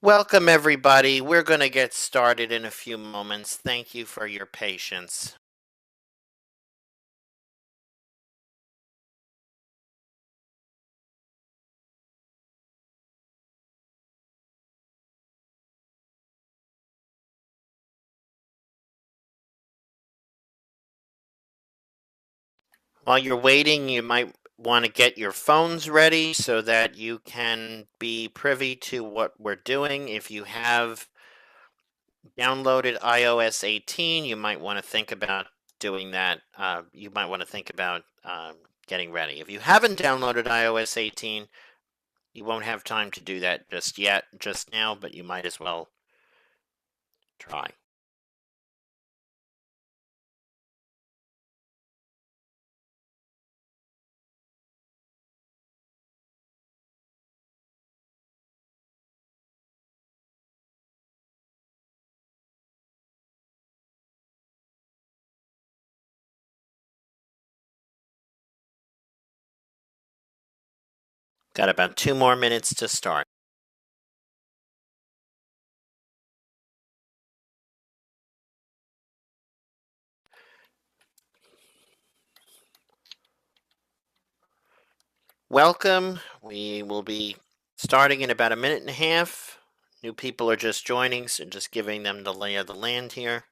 Welcome, everybody. We're going to get started in a few moments. Thank you for your patience. While you're waiting, you might want to get your phones ready so that you can be privy to what we're doing. If you have downloaded iOS 18, you might want to think about doing that. You might want to think about getting ready. If you haven't downloaded iOS 18, you won't have time to do that just now, but you might as well try. Got about 2 more minutes to start. Welcome. We will be starting in about a minute and a half. New people are just joining, so just giving them the lay of the land here.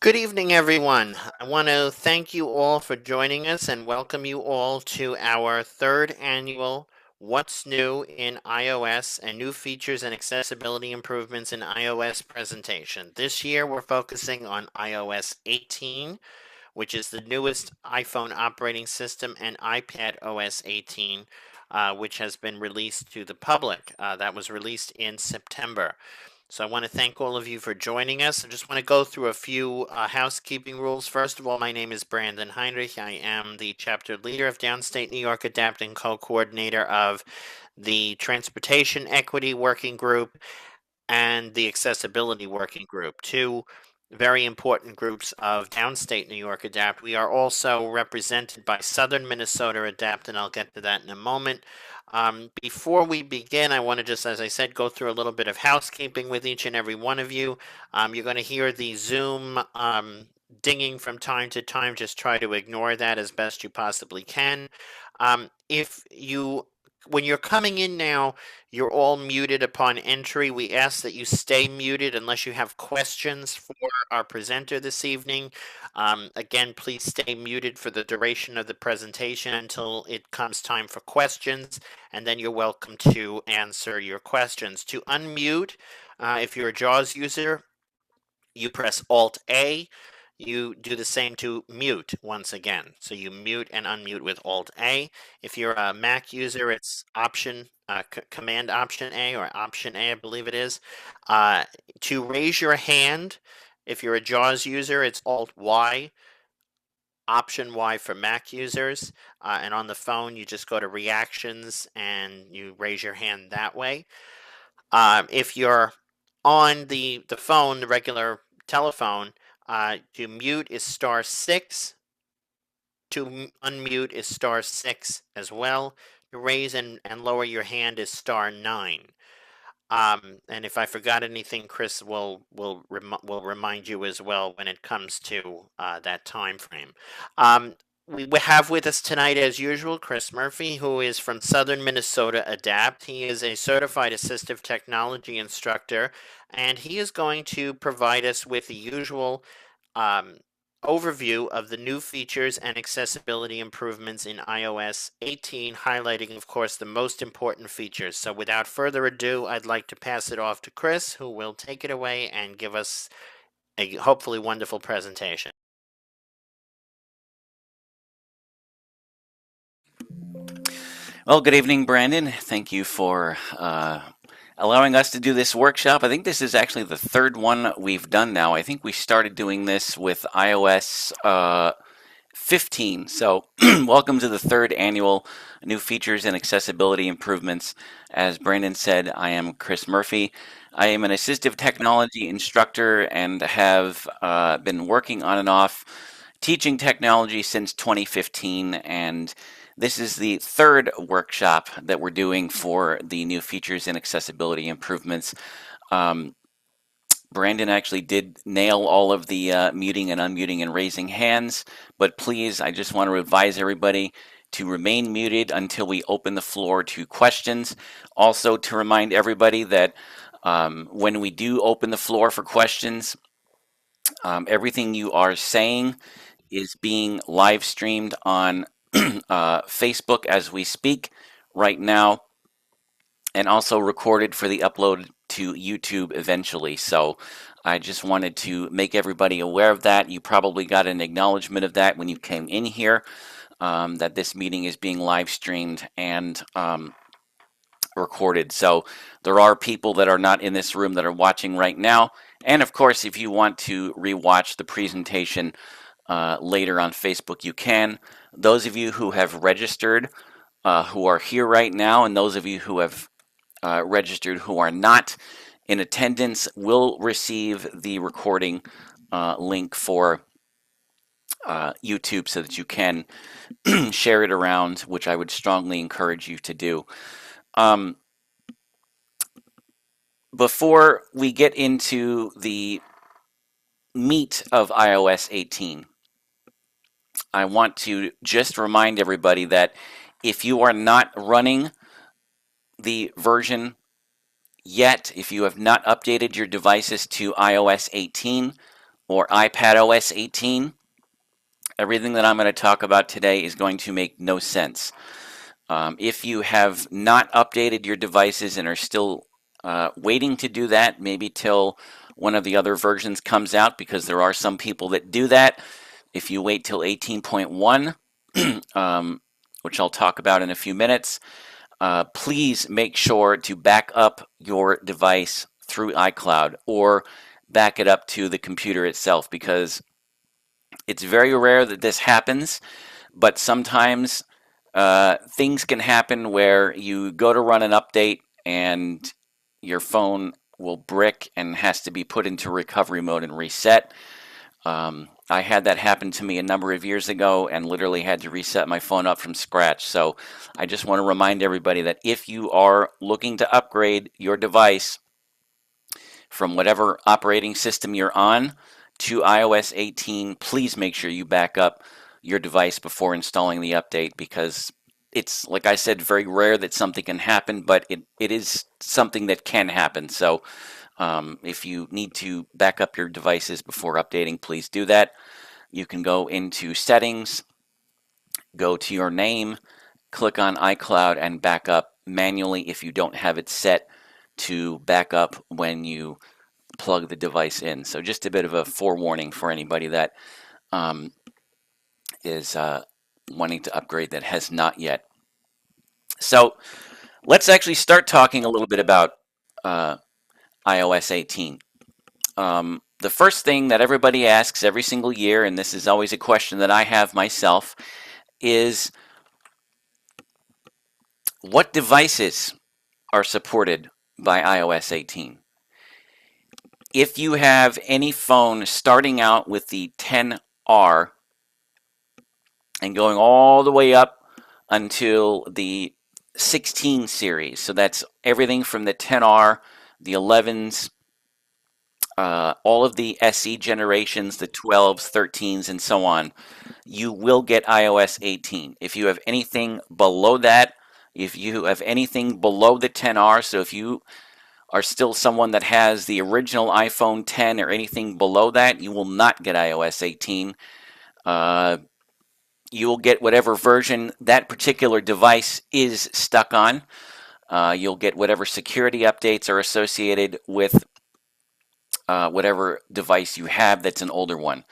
Good evening, everyone. I want to thank you all for joining us and welcome you all to our third annual What's New in iOS and New Features and Accessibility Improvements in iOS presentation. This year, we're focusing on iOS 18, which is the newest iPhone operating system, and iPad OS 18, which has been released to the public. That was released in September. So I want to thank all of you for joining us. I just want to go through a few housekeeping rules. First of all, my name is Brandon Heinrich. I am the chapter leader of Downstate New York Adapt and co-coordinator of the Transportation Equity Working Group and the Accessibility Working Group, two very important groups of Downstate New York Adapt. We are also represented by Southern Minnesota Adapt, and I'll get to that in a moment. Before we begin, I want to just, as I said, go through a little bit of housekeeping with each and every one of you. You're going to hear the Zoom dinging from time to time. Just try to ignore that as best you possibly can. If you, when you're coming in now, you're all muted upon entry. We ask that you stay muted unless you have questions for our presenter this evening. Again, please stay muted for the duration of the presentation until it comes time for questions, and then you're welcome to answer your questions. To unmute, if you're a JAWS user, you press Alt A. You do the same to mute once again. So you mute and unmute with Alt A. If you're a Mac user, it's Command Option A or Option A, I believe it is. To raise your hand, if you're a JAWS user, it's Alt Y. Option Y for Mac users. And on the phone, you just go to Reactions and you raise your hand that way. If you're on the phone, the regular telephone, to mute is *6. To unmute is *6 as well. To raise and lower your hand is *9. And if I forgot anything, Chris will remind you as well when it comes to that time frame. We have with us tonight, as usual, Chris Murphy, who is from Southern Minnesota Adapt. He is a certified assistive technology instructor, and he is going to provide us with the usual um, overview of the new features and accessibility improvements in iOS 18, highlighting, of course, the most important features. So without further ado, I'd like to pass it off to Chris, who will take it away and give us a hopefully wonderful presentation. Well, good evening, Brandon. Thank you for allowing us to do this workshop. I think this is actually the third one we've done now. I think we started doing this with iOS 15. So welcome to the third annual New Features and Accessibility Improvements. As Brandon said, I am Chris Murphy. I am an assistive technology instructor and have been working on and off teaching technology since 2015, and this is the third workshop that we're doing for the New Features and Accessibility Improvements. Brandon actually did nail all of the muting and unmuting and raising hands, but please, I just want to advise everybody to remain muted until we open the floor to questions. Also, to remind everybody that when we do open the floor for questions, everything you are saying is being live streamed on Facebook as we speak right now, and also recorded for the upload to YouTube eventually. So I just wanted to make everybody aware of that. You probably got an acknowledgement of that when you came in here, that this meeting is being live streamed and recorded. So there are people that are not in this room that are watching right now. And of course, if you want to rewatch the presentation later on Facebook, you can. Those of you who have registered, who are here right now, and those of you who have registered who are not in attendance will receive the recording link for YouTube so that you can share it around, which I would strongly encourage you to do. Before we get into the meat of iOS 18, I want to just remind everybody that if you are not running the version yet, if you have not updated your devices to iOS 18 or iPadOS 18, everything that I'm going to talk about today is going to make no sense. If you have not updated your devices and are still waiting to do that, maybe till one of the other versions comes out, because there are some people that do that. If you wait till 18.1, which I'll talk about in a few minutes, please make sure to back up your device through iCloud or back it up to the computer itself, because it's very rare that this happens, but sometimes things can happen where you go to run an update and your phone will brick and has to be put into recovery mode and reset. I had that happen to me a number of years ago and literally had to reset my phone up from scratch. So I just want to remind everybody that if you are looking to upgrade your device from whatever operating system you're on to iOS 18, please make sure you back up your device before installing the update, because it's, like I said, very rare that something can happen, but it is something that can happen. So if you need to back up your devices before updating, please do that. You can go into settings, go to your name, click on iCloud, and back up manually if you don't have it set to back up when you plug the device in. So just a bit of a forewarning for anybody that is wanting to upgrade that has not yet. So let's actually start talking a little bit about iOS 18. The first thing that everybody asks every single year, and this is always a question that I have myself, is what devices are supported by iOS 18? if you have any phone starting out with the 10R and going all the way up until the 16 series, so that's everything from the 10R, the 11s, all of the SE generations, the 12s, 13s, and so on, you will get iOS 18. If you have anything below that, if you have anything below the 10R, so if you are still someone that has the original iPhone 10 or anything below that, you will not get iOS 18. Uh, you will get whatever version that particular device is stuck on. You'll get whatever security updates are associated with whatever device you have that's an older one.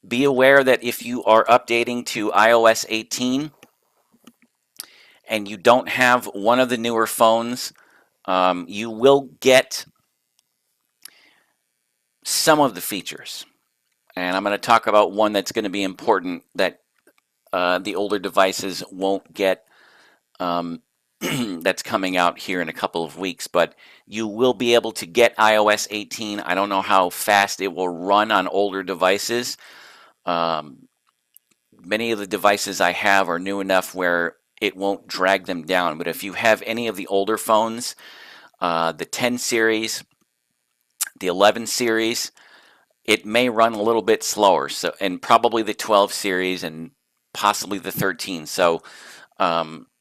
Be aware that if you are updating to iOS 18 and you don't have one of the newer phones, you will get some of the features. And I'm going to talk about one that's going to be important that the older devices won't get, that's coming out here in a couple of weeks. But you will be able to get iOS 18. I don't know how fast it will run on older devices. Many of the devices I have are new enough where it won't drag them down. But if you have any of the older phones, the 10 series, the 11 series, it may run a little bit slower. So, and probably the 12 series and possibly the 13. So,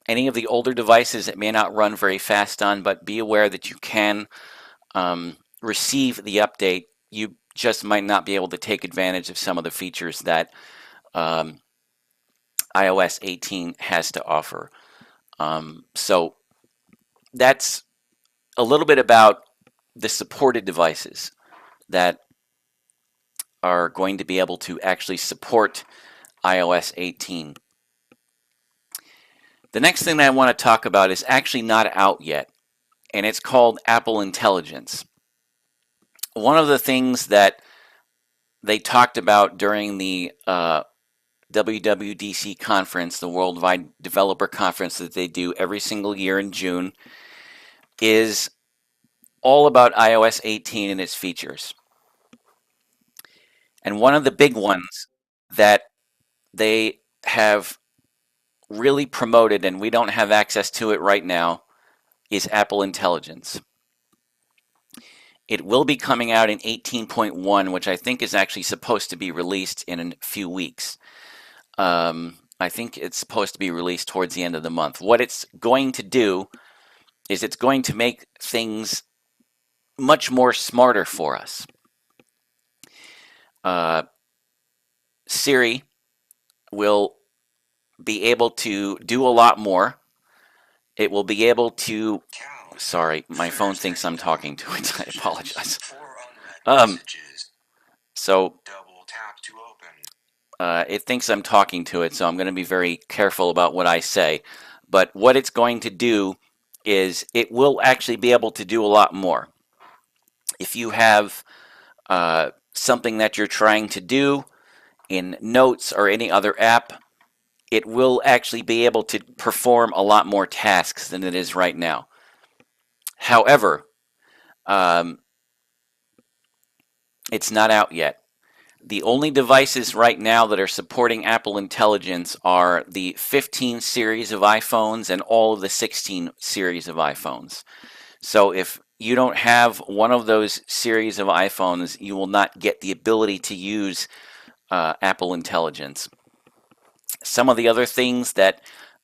any of the older devices it may not run very fast on, but be aware that you can receive the update. You just might not be able to take advantage of some of the features that iOS 18 has to offer. So that's a little bit about the supported devices that are going to be able to actually support iOS 18. The next thing that I want to talk about is actually not out yet, and it's called Apple Intelligence. One of the things that they talked about during the WWDC conference, the Worldwide Developer Conference that they do every single year in June, is all about iOS 18 and its features. And one of the big ones that they have really promoted, and we don't have access to it right now, is Apple Intelligence. It will be coming out in 18.1, which I think is actually supposed to be released in a few weeks. I think it's supposed to be released towards the end of the month. What it's going to do is it's going to make things much more smarter for us. Siri will be able to do a lot more. It will be able to. Sorry, my phone thinks I'm talking to it. I apologize. So it thinks I'm talking to it, so I'm going to be very careful about what I say. But what it's going to do is it will actually be able to do a lot more. If you have something that you're trying to do in Notes or any other app, it will actually be able to perform a lot more tasks than it is right now. However, it's not out yet. The only devices right now that are supporting Apple Intelligence are the 15 series of iPhones and all of the 16 series of iPhones. So if you don't have one of those series of iPhones, you will not get the ability to use Apple Intelligence. Some of the other things that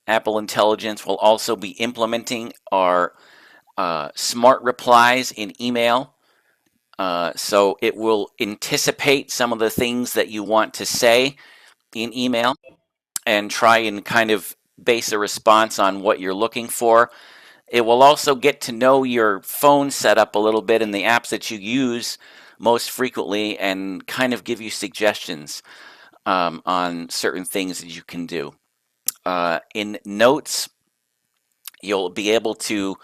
Apple Intelligence will also be implementing are smart replies in email. So it will anticipate some of the things that you want to say in email and try and kind of base a response on what you're looking for. It will also get to know your phone setup a little bit and the apps that you use most frequently and kind of give you suggestions on certain things that you can do. In Notes, you'll be able to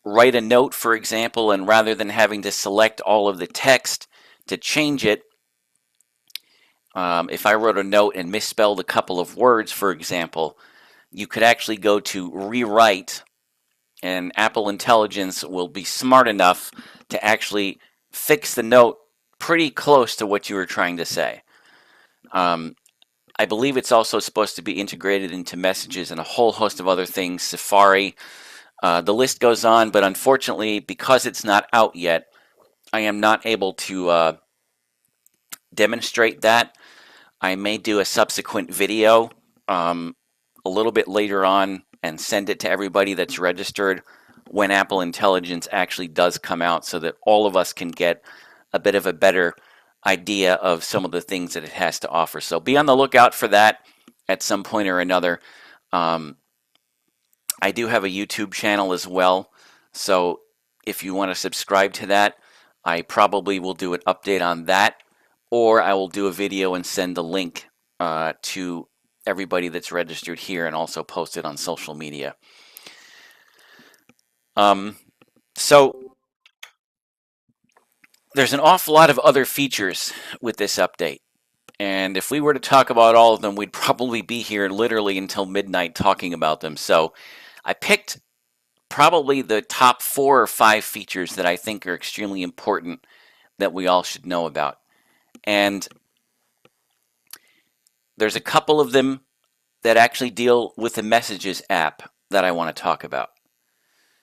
write a note, for example, and rather than having to select all of the text to change it, if I wrote a note and misspelled a couple of words, for example, you could actually go to rewrite, and Apple Intelligence will be smart enough to actually fix the note pretty close to what you were trying to say. I believe it's also supposed to be integrated into messages and a whole host of other things, Safari. The list goes on, but unfortunately, because it's not out yet, I am not able to demonstrate that. I may do a subsequent video a little bit later on and send it to everybody that's registered when Apple Intelligence actually does come out so that all of us can get a bit of a better idea of some of the things that it has to offer. So be on the lookout for that at some point or another. I do have a YouTube channel as well. So if you want to subscribe to that, I probably will do an update on that, or I will do a video and send the link to everybody that's registered here and also post it on social media. So there's an awful lot of other features with this update. And if we were to talk about all of them, we'd probably be here literally until midnight talking about them. So I picked probably the top 4 or 5 features that I think are extremely important that we all should know about. And there's a couple of them that actually deal with the Messages app that I want to talk about.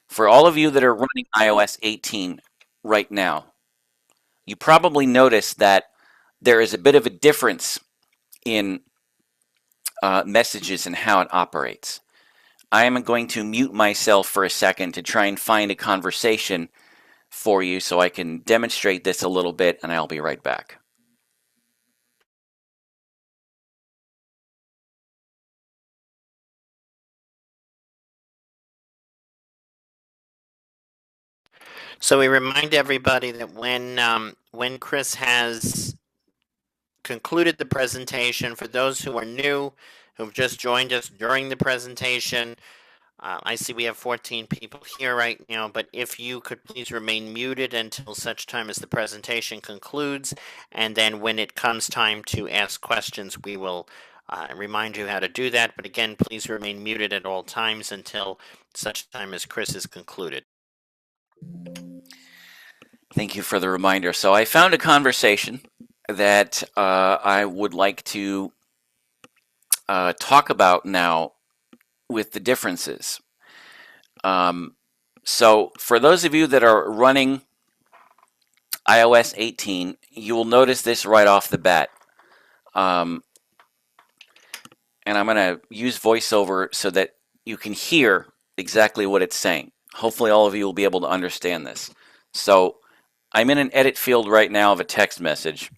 For all of you that are running iOS 18 right now, you probably noticed that there is a bit of a difference in Messages and how it operates. I am going to mute myself for a second to try and find a conversation for you so I can demonstrate this a little bit, and I'll be right back. So we remind everybody that when Chris has concluded the presentation, for those who are new, who've just joined us during the presentation, I see we have 14 people here right now, but if you could please remain muted until such time as the presentation concludes, and then when it comes time to ask questions, we will remind you how to do that. But again, please remain muted at all times until such time as Chris is concluded. Thank you for the reminder. So I found a conversation that I would like to talk about now with the differences. So for those of you that are running iOS 18, you will notice this right off the bat. And I'm going to use VoiceOver so that you can hear exactly what it's saying. Hopefully all of you will be able to understand this. So I'm in an edit field right now of a text message.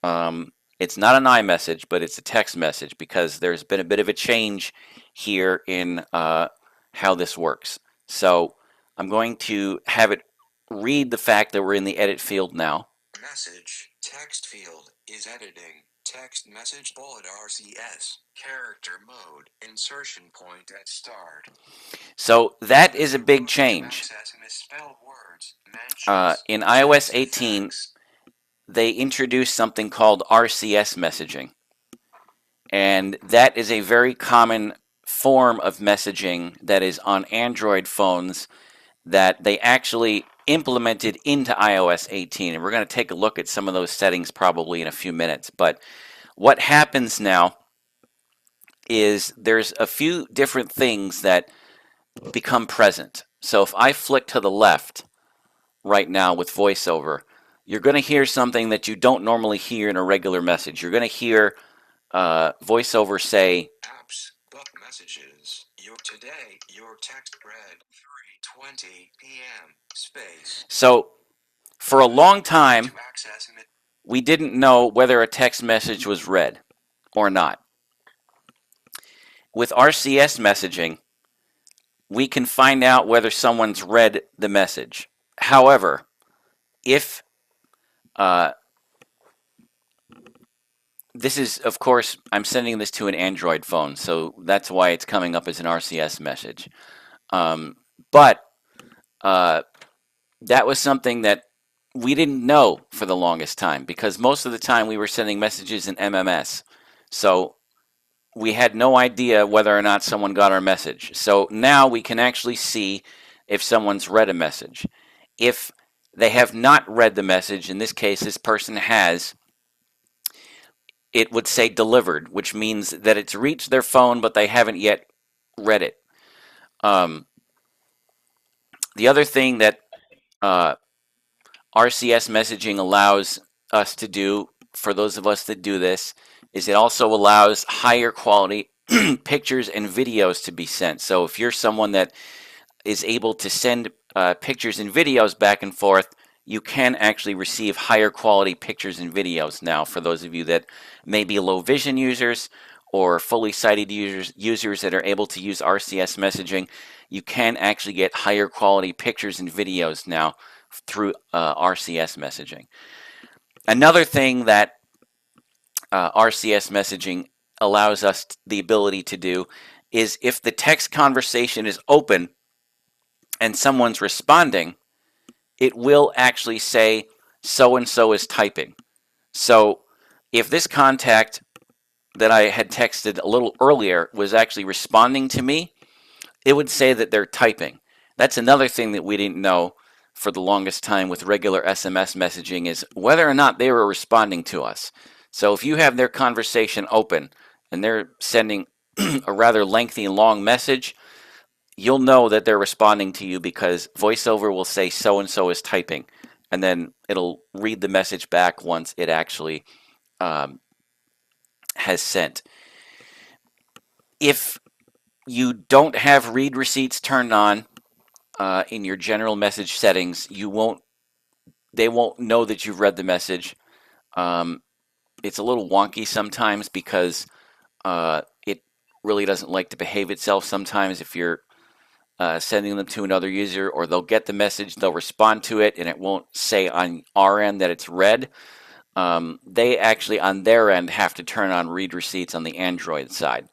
It's not an iMessage, but it's a text message because there's been a bit of a change here in how this works. So I'm going to have it read the fact that we're in the edit field now. Message text field is editing. Text message bullet RCS. Character mode. Insertion point at start. So that is a big change. In iOS 18, they introduced something called RCS messaging. And that is a very common form of messaging that is on Android phones that they actually implemented into iOS 18. And we're going to take a look at some of those settings probably in a few minutes. But what happens now is there's a few different things that become present. So if I flick to the left right now with VoiceOver, you're going to hear something that you don't normally hear in a regular message. You're going to hear VoiceOver say, apps, but messages, your text read, 3:20 p.m., space. So for a long time, we didn't know whether a text message was read or not. With RCS messaging, we can find out whether someone's read the message. However, if this is, of course, I'm sending this to an Android phone, so that's why it's coming up as an RCS message. But that was something that we didn't know for the longest time because most of the time we were sending messages in MMS. So we had no idea whether or not someone got our message. So now we can actually see if someone's read a message. If they have not read the message, in this case, this person has, it would say delivered, which means that it's reached their phone, but they haven't yet read it. The other thing that uh, RCS messaging allows us to do, for those of us that do this, is it also allows higher quality pictures and videos to be sent. So if you're someone that is able to send pictures and videos back and forth, you can actually receive higher quality pictures and videos now. For those of you that may be low vision users or fully sighted users that are able to use RCS messaging, you can actually get higher quality pictures and videos now through RCS messaging. Another thing that RCS messaging allows us the ability to do is if the text conversation is open and someone's responding, it will actually say so and so is typing. So if this contact that I had texted a little earlier was actually responding to me, it would say that they're typing. That's another thing that we didn't know for the longest time with regular SMS messaging, is whether or not they were responding to us. So if you have their conversation open and they're sending a rather lengthy and long message, you'll know that they're responding to you because VoiceOver will say so and so is typing, and then it'll read the message back once it actually has sent. If you don't have read receipts turned on in your general message settings, they won't know that you've read the message. It's a little wonky sometimes because it really doesn't like to behave itself sometimes if you're sending them to another user, or they'll get the message, they'll respond to it, and it won't say on our end that it's read. They actually, on their end, have to turn on read receipts on the Android side.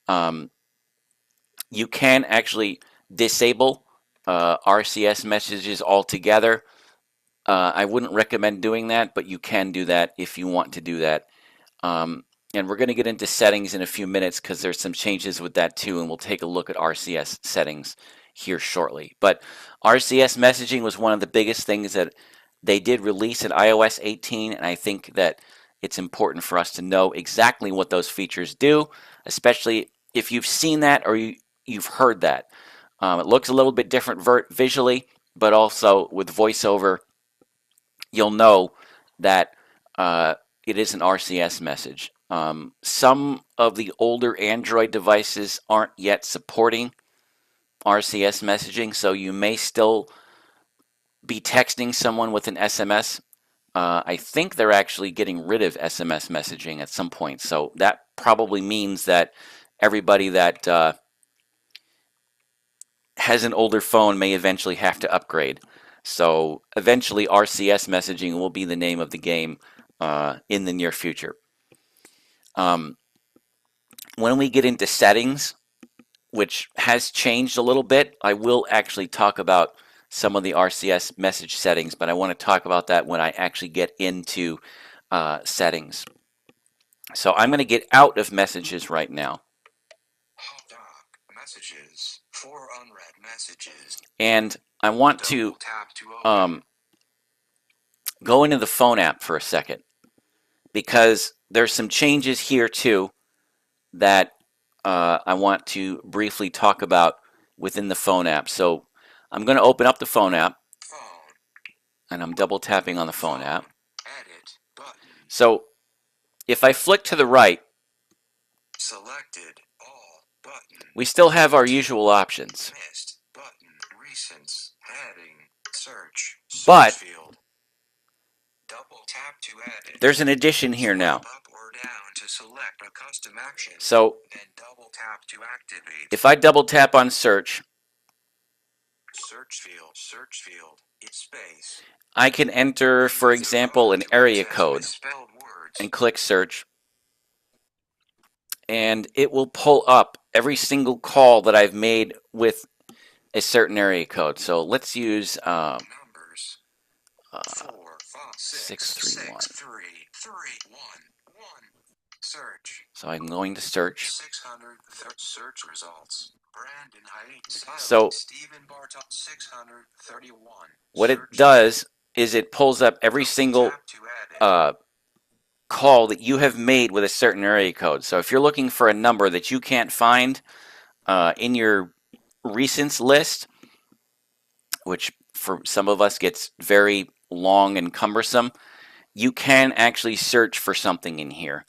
You can actually disable RCS messages altogether. I wouldn't recommend doing that, but you can do that if you want to do that. And we're going to get into settings in a few minutes because there's some changes with that too, and we'll take a look at RCS settings here shortly. But RCS messaging was one of the biggest things that they did release in iOS 18, and I think that it's important for us to know exactly what those features do, especially if you've seen that or you've heard that. It looks a little bit different visually, but also with VoiceOver, you'll know that it is an RCS message. Some of the older Android devices aren't yet supporting RCS messaging, so you may still be texting someone with an SMS. I think they're actually getting rid of SMS messaging at some point, so that probably means that everybody that has an older phone may eventually have to upgrade. So eventually RCS messaging will be the name of the game in the near future. When we get into settings, which has changed a little bit, I will actually talk about some of the RCS message settings, but I want to talk about that when I actually get into settings. So I'm going to get out of messages right now. Hot doc messages. 4 unread messages. And I want Double tap to open. go into the phone app for a second, because there's some changes here too that I want to briefly talk about within the phone app. So I'm going to open up the phone app, Phone. and I'm double tapping on the phone app. Edit button. So if I flick to the right, Selected all button. we still have our usual options. Missed button. Recents. Heading. Search. But field. Double tap to edit. there's an addition here now. Swipe up or down to select a custom action. So then double tap to activate. if I double tap on search, Search field, it's space. I can enter, for example, an area code and click search, and it will pull up every single call that I've made with a certain area code. So let's use numbers 4, 5, 631. 3, 3, 1, 1. Search. So I'm going to search. 600 search results. Brandon Height. So Stephen Bartok 631. what it does is it pulls up every single call that you have made with a certain area code. So if you're looking for a number that you can't find in your recents list, which for some of us gets very long and cumbersome, you can actually search for something in here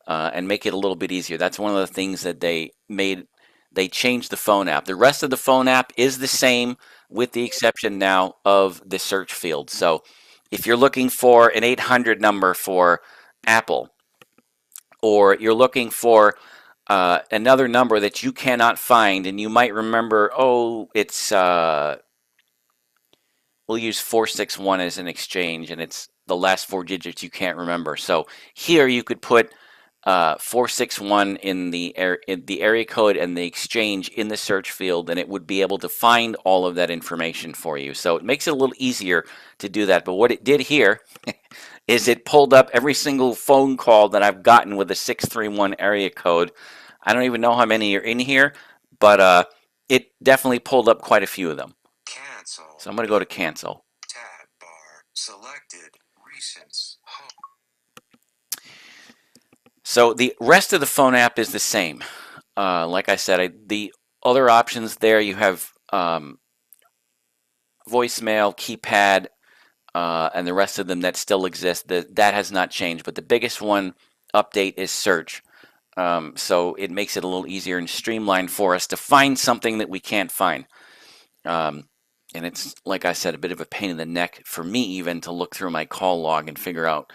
and make it a little bit easier. That's one of the things that they made. They changed the phone app. The rest of the phone app is the same, with the exception now of the search field. So if you're looking for an 800 number for Apple, or you're looking for another number that you cannot find, and you might remember, oh, it's we'll use 461 as an exchange, and it's the last four digits you can't remember. So here you could put 461 in the area code and the exchange in the search field, and it would be able to find all of that information for you. So it makes it a little easier to do that. But what it did here is it pulled up every single phone call that I've gotten with a 631 area code. I don't even know how many are in here, but it definitely pulled up quite a few of them. Cancel. So I'm going to go to cancel. Tab bar. Selected. Recents. Home. So the rest of the phone app is the same. Like I said, the other options there, you have voicemail, keypad, and the rest of them that still exist. That has not changed, but the biggest one update is search. So it makes it a little easier and streamlined for us to find something that we can't find. And it's, like I said, a bit of a pain in the neck for me even to look through my call log and figure out,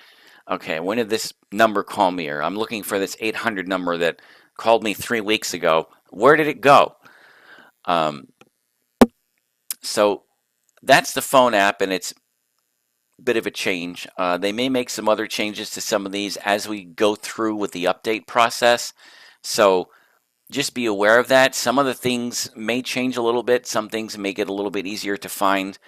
okay, when did this number call me? Or I'm looking for this 800 number that called me 3 weeks ago. Where did it go? So that's the phone app, and it's a bit of a change. They may make some other changes to some of these as we go through with the update process. So just be aware of that. Some of the things may change a little bit. Some things may get a little bit easier to find.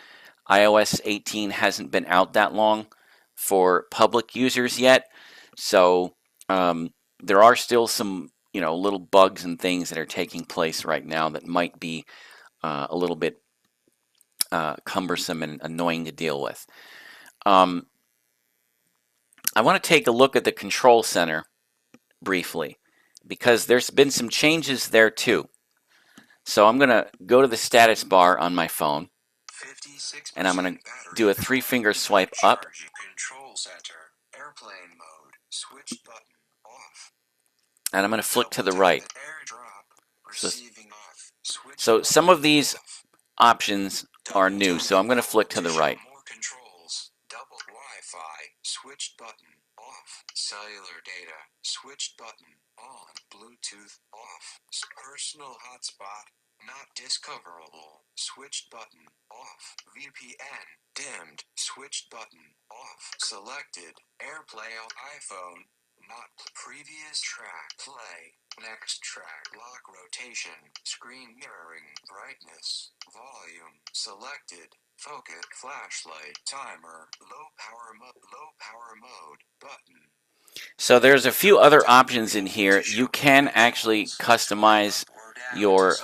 iOS 18 hasn't been out that long for public users yet. So there are still some, little bugs and things that are taking place right now that might be a little bit cumbersome and annoying to deal with. I want to take a look at the control center briefly, because there's been some changes there too. So I'm going to go to the status bar on my phone, and I'm going to do a 3-finger swipe up. Control center. Airplane mode. Switch button. Off. And I'm going to flick to the right. Receiving off. So some of these options are new, so I'm going to flick to the right. More controls. Double Wi-Fi. Switch button. Off. Cellular data. Switch button. On. Bluetooth. Off. Personal hotspot. Not discoverable. Switch button. Off. VPN. Dimmed. Switch button. Off. Selected. AirPlay on iPhone. Not previous track. Play. Next track. Lock rotation. Screen mirroring. Brightness. Volume. Selected. Focus. Flashlight. Timer. Low power mode. Button. So there's a few other options in here. You can actually customize your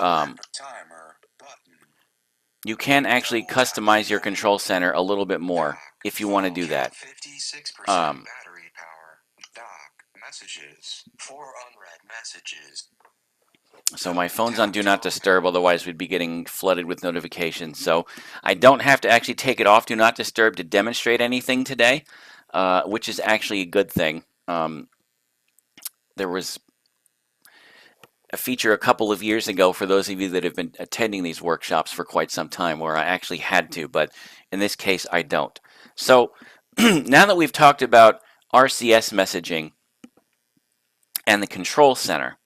control center a little bit more if you want to do that. 56% battery power. Dock. Messages. 4 unread messages. So my phone's on Do Not Disturb, otherwise we'd be getting flooded with notifications. So I don't have to actually take it off Do Not Disturb to demonstrate anything today, which is actually a good thing. There was a feature a couple of years ago, for those of you that have been attending these workshops for quite some time, where I actually had to, but in this case I don't. So now that we've talked about RCS messaging and the control center,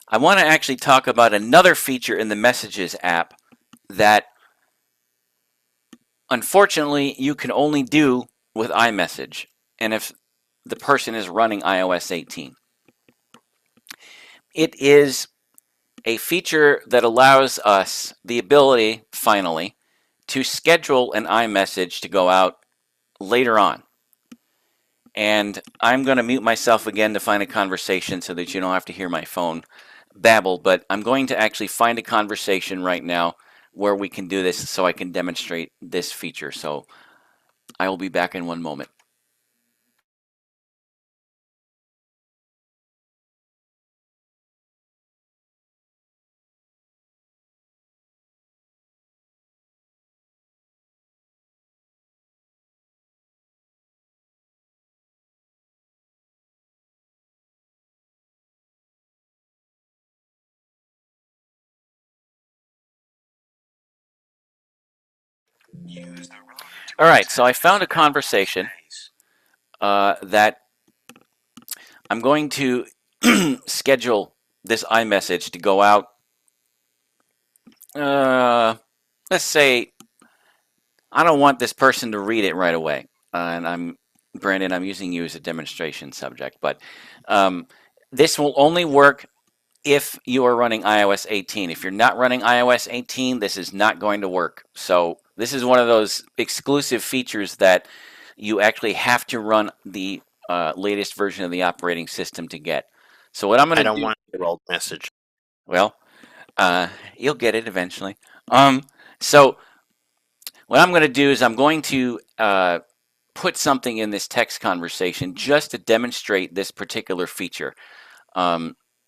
I want to actually talk about another feature in the Messages app that unfortunately you can only do with iMessage, and if the person is running iOS 18. It is a feature that allows us the ability, finally, to schedule an iMessage to go out later on. And I'm going to mute myself again to find a conversation so that you don't have to hear my phone babble, but I'm going to actually find a conversation right now where we can do this so I can demonstrate this feature. So I will be back in one moment. All right, so I found a conversation that I'm going to schedule this iMessage to go out. Let's say I don't want this person to read it right away. And Brandon, I'm using you as a demonstration subject, but this will only work if you are running iOS 18. If you're not running iOS 18, this is not going to work. So this is one of those exclusive features that you actually have to run the latest version of the operating system to get. So what I'm going I to don't do, want your old message. well, you'll get it eventually. So what I'm going to do is I'm going to put something in this text conversation just to demonstrate this particular feature.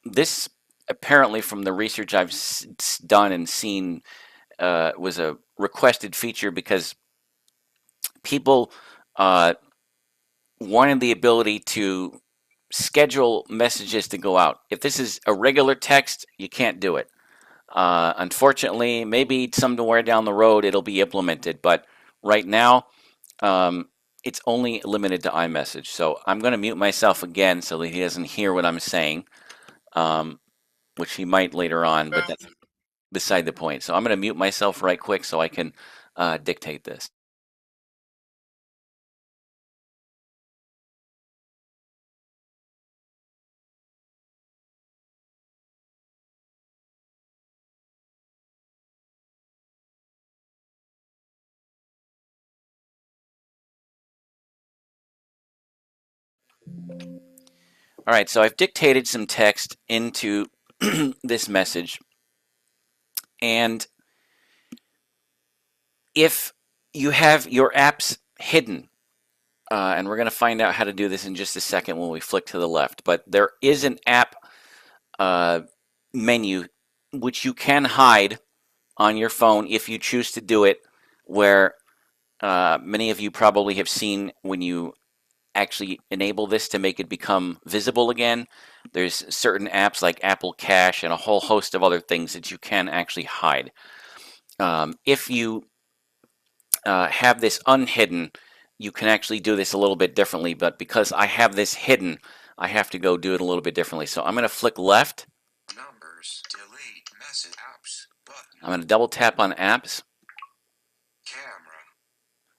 This apparently, from the research I've done and seen, was a requested feature because people wanted the ability to schedule messages to go out. If this is a regular text, you can't do it. Unfortunately, maybe somewhere down the road it'll be implemented, but right now it's only limited to iMessage. So I'm going to mute myself again so that he doesn't hear what I'm saying, which he might later on, but that's beside the point. So I'm going to mute myself right quick so I can dictate this. All right, so I've dictated some text into this message. And if you have your apps hidden, and we're going to find out how to do this in just a second when we flick to the left, but there is an app menu which you can hide on your phone if you choose to do it, where many of you probably have seen when you actually enable this to make it become visible again. There's certain apps like Apple Cache and a whole host of other things that you can actually hide. If you have this unhidden, you can actually do this a little bit differently, but because I have this hidden, I have to go do it a little bit differently. So I'm going to flick left. Numbers, delete, message, apps, button. I'm going to double tap on apps. Camera.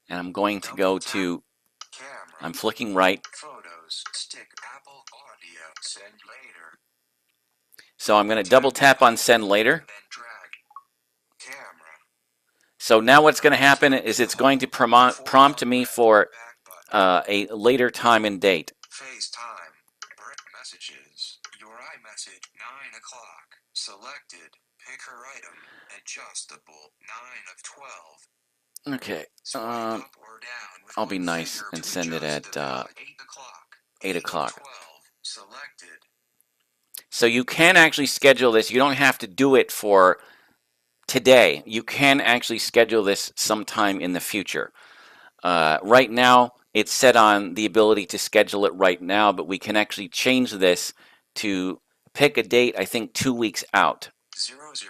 And I'm going to go to, Camera. I'm flicking right. Photos, stick, Apple Audio, send later. So I'm going to double tap on send later. Then drag. Camera. So now what's going to happen is it's going to prompt me for a later time and date. FaceTime. Messages. Your iMessage. 9 o'clock. Selected. Pick her item. Adjustable. 9 of 12. Okay. Swipe up or down with I'll be one nice finger and to send it adjust at the value. 8 o'clock. 8 o'clock. 12. Selected. So you can actually schedule this. You don't have to do it for today. You can actually schedule this sometime in the future. Right now, it's set on the ability to schedule it right now, but we can actually change this to pick a date, I think 2 weeks out. 00 a.m.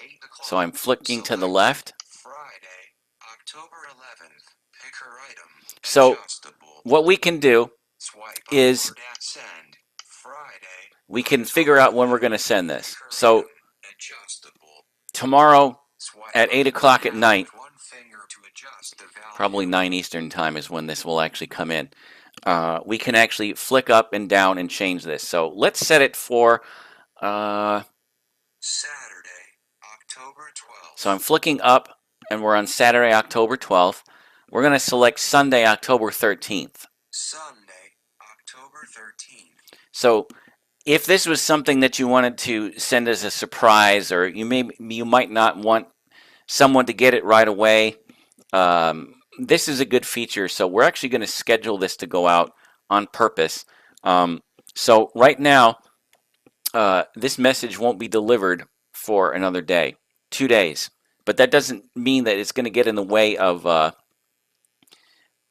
8 o'clock. So I'm flicking to the Select left. Friday, October 11th. Pick her item. So Adjustable. what we can do Swipe up is or down. Send. Friday. we can figure out when we're going to send Pick this. her So item. Adjustable. tomorrow Swipe at 8 up or o'clock at down night, with one finger to adjust the value. probably 9 Eastern time is when this will actually come in. We can actually flick up and down and change this. So let's set it for Saturday, October 12th. so I'm flicking up and we're on Saturday, October 12th. We're going to select Sunday, October 13th. Sunday, October 13th. So if this was something that you wanted to send as a surprise, or you might not want someone to get it right away, this is a good feature. So we're actually going to schedule this to go out on purpose. So right now, this message won't be delivered for another day, 2 days. But that doesn't mean that it's going to get in the way of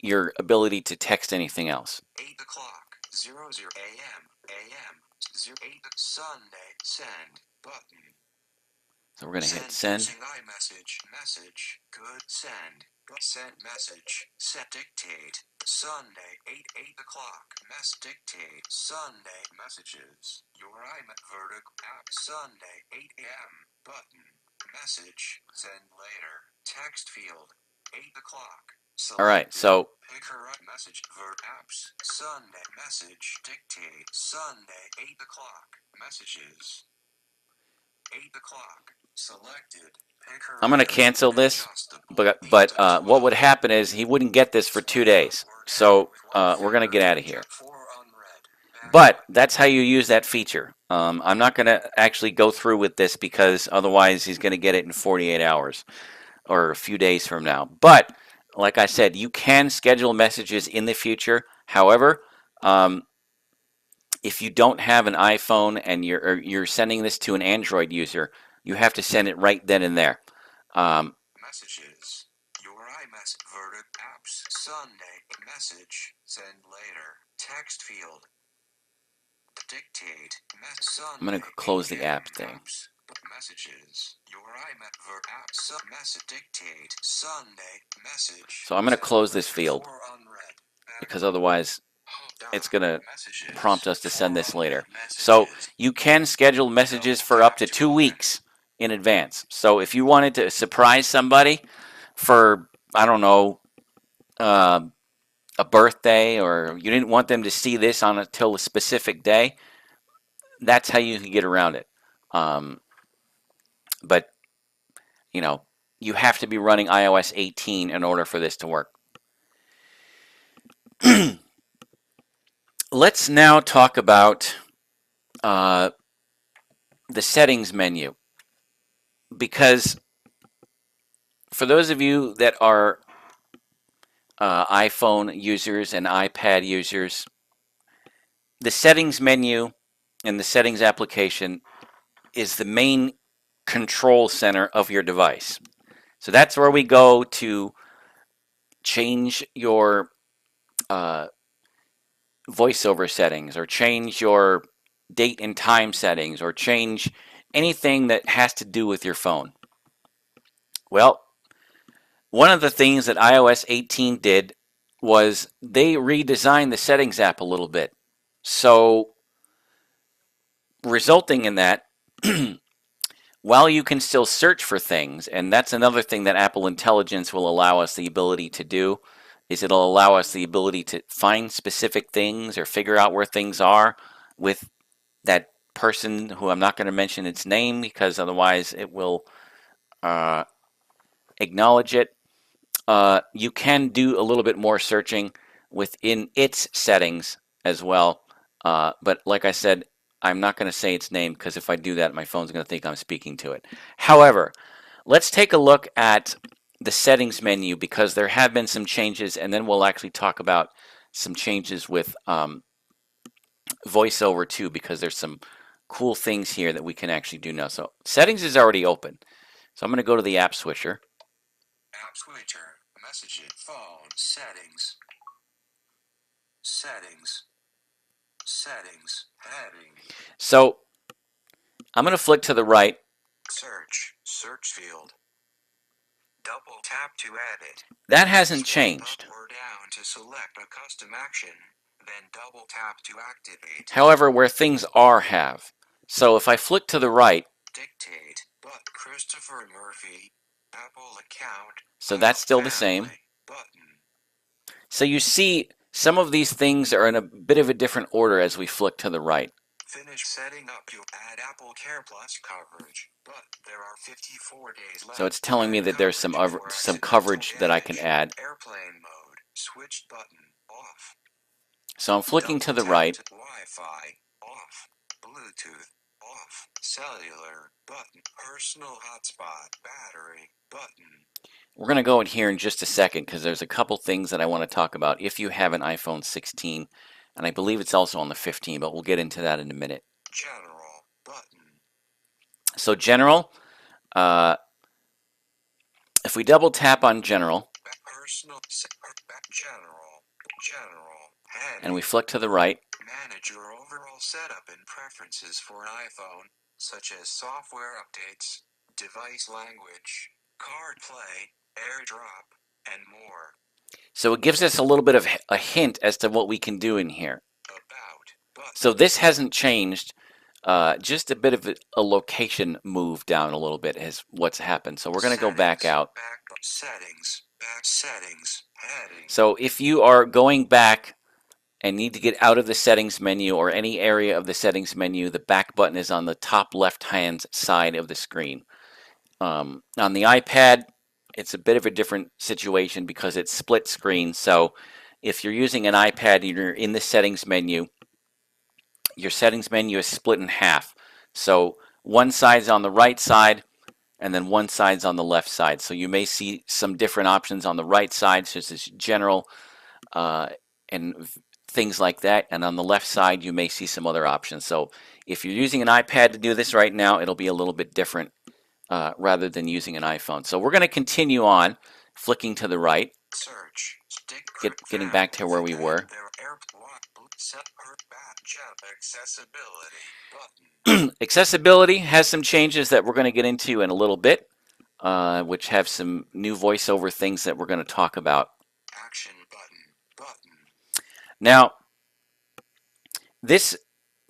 your ability to text anything else. 8 o'clock, 00 a.m., a.m., 08, Sunday, send, button. So we're going to hit send. Using iMessage, message, good, send message, set dictate, Sunday, 8 o'clock, dictate, Sunday, messages, your vertical app, Sunday, 8 a.m., button, message, send later, text field, 8 o'clock. All right, so pick her up message apps, Sunday, message, dictate, Sunday, 8 o'clock, messages, 8 o'clock, selected. I'm going to cancel this, but what would happen is he wouldn't get this for 2 days. So we're going to get out of here. But that's how you use that feature. I'm not going to actually go through with this because otherwise he's going to get it in 48 hours or a few days from now. But like I said, you can schedule messages in the future. However, if you don't have an iPhone and you're sending this to an Android user, you have to send it right then and there. Messages. Your iMessage verdict apps. Sunday. Message. Send later. Text field. Dictate. I'm going to close the app thing. Messages. Your iMessage apps. Message. Dictate. Sunday. Message. So I'm going to close this field because otherwise it's going to prompt us to send this later. So you can schedule messages for up to 2 weeks in advance. So if you wanted to surprise somebody for, I don't know, a birthday, or you didn't want them to see this until a specific day, that's how you can get around it. But, you have to be running iOS 18 in order for this to work. Let's now talk about the settings menu, because for those of you that are iPhone users and iPad users, the settings menu and the settings application is the main control center of your device. So that's where we go to change your voiceover settings, or change your date and time settings, or change anything that has to do with your phone. Well, one of the things that iOS 18 did was they redesigned the settings app a little bit. So, resulting in that, while you can still search for things, and that's another thing that Apple Intelligence will allow us the ability to do, is it'll allow us the ability to find specific things or figure out where things are with that person who I'm not going to mention its name because otherwise it will acknowledge it. You can do a little bit more searching within its settings as well. But like I said, I'm not going to say its name because if I do that, my phone's going to think I'm speaking to it. However, let's take a look at the settings menu because there have been some changes, and then we'll actually talk about some changes with VoiceOver too, because there's some cool things here that we can actually do now. So settings is already open. So I'm going to go to the app switcher. App switcher, messaging, phone, settings, heading. So I'm going to flick to the right. Search field. Double tap to edit. That hasn't changed. Up or down to select a custom action, then double tap to activate. However, where things have. So if I flick to the right, dictate, but Christopher Murphy, Apple account. So that's still the same. Button. So you see some of these things are in a bit of a different order as we flick to the right. Finish setting up to add Apple Care Plus coverage, but there are 54 days left. So it's telling me that there's some coverage that I can add. Airplane mode, switched button, off. So I'm flicking to the right. Wi-Fi, off. Bluetooth. Off. Cellular. Button. Personal hotspot. Battery. Button. We're going to go in here in just a second because there's a couple things that I want to talk about if you have an iPhone 16, and I believe it's also on the 15, but we'll get into that in a minute. General. Button. So General, if we double tap on General, Personal. General. General. Heading. and we flick to the right, Manage your overall setup and preferences for an iPhone, such as software updates, device language, CarPlay, AirDrop, and more. so it gives us a little bit of a hint as to what we can do in here. About. Button. So this hasn't changed. Just a bit of a location move down a little bit is what's happened. So we're going to go back out. Settings. Back settings. Heading. So if you are going back and need to get out of the settings menu or any area of the settings menu, the back button is on the top left-hand side of the screen. On the iPad, it's a bit of a different situation because it's split screen. So if you're using an iPad and you're in the settings menu, your settings menu is split in half. So one side's on the right side and then one side's on the left side. So you may see some different options on the right side, such as general and things like that. And on the left side, you may see some other options. So if you're using an iPad to do this right now, it'll be a little bit different rather than using an iPhone. So we're going to continue on, flicking to the right, Search. getting back to where we were. Accessibility. Button. Accessibility has some changes that we're going to get into in a little bit, which have some new voiceover things that we're going to talk about. Action button. Button. Now, this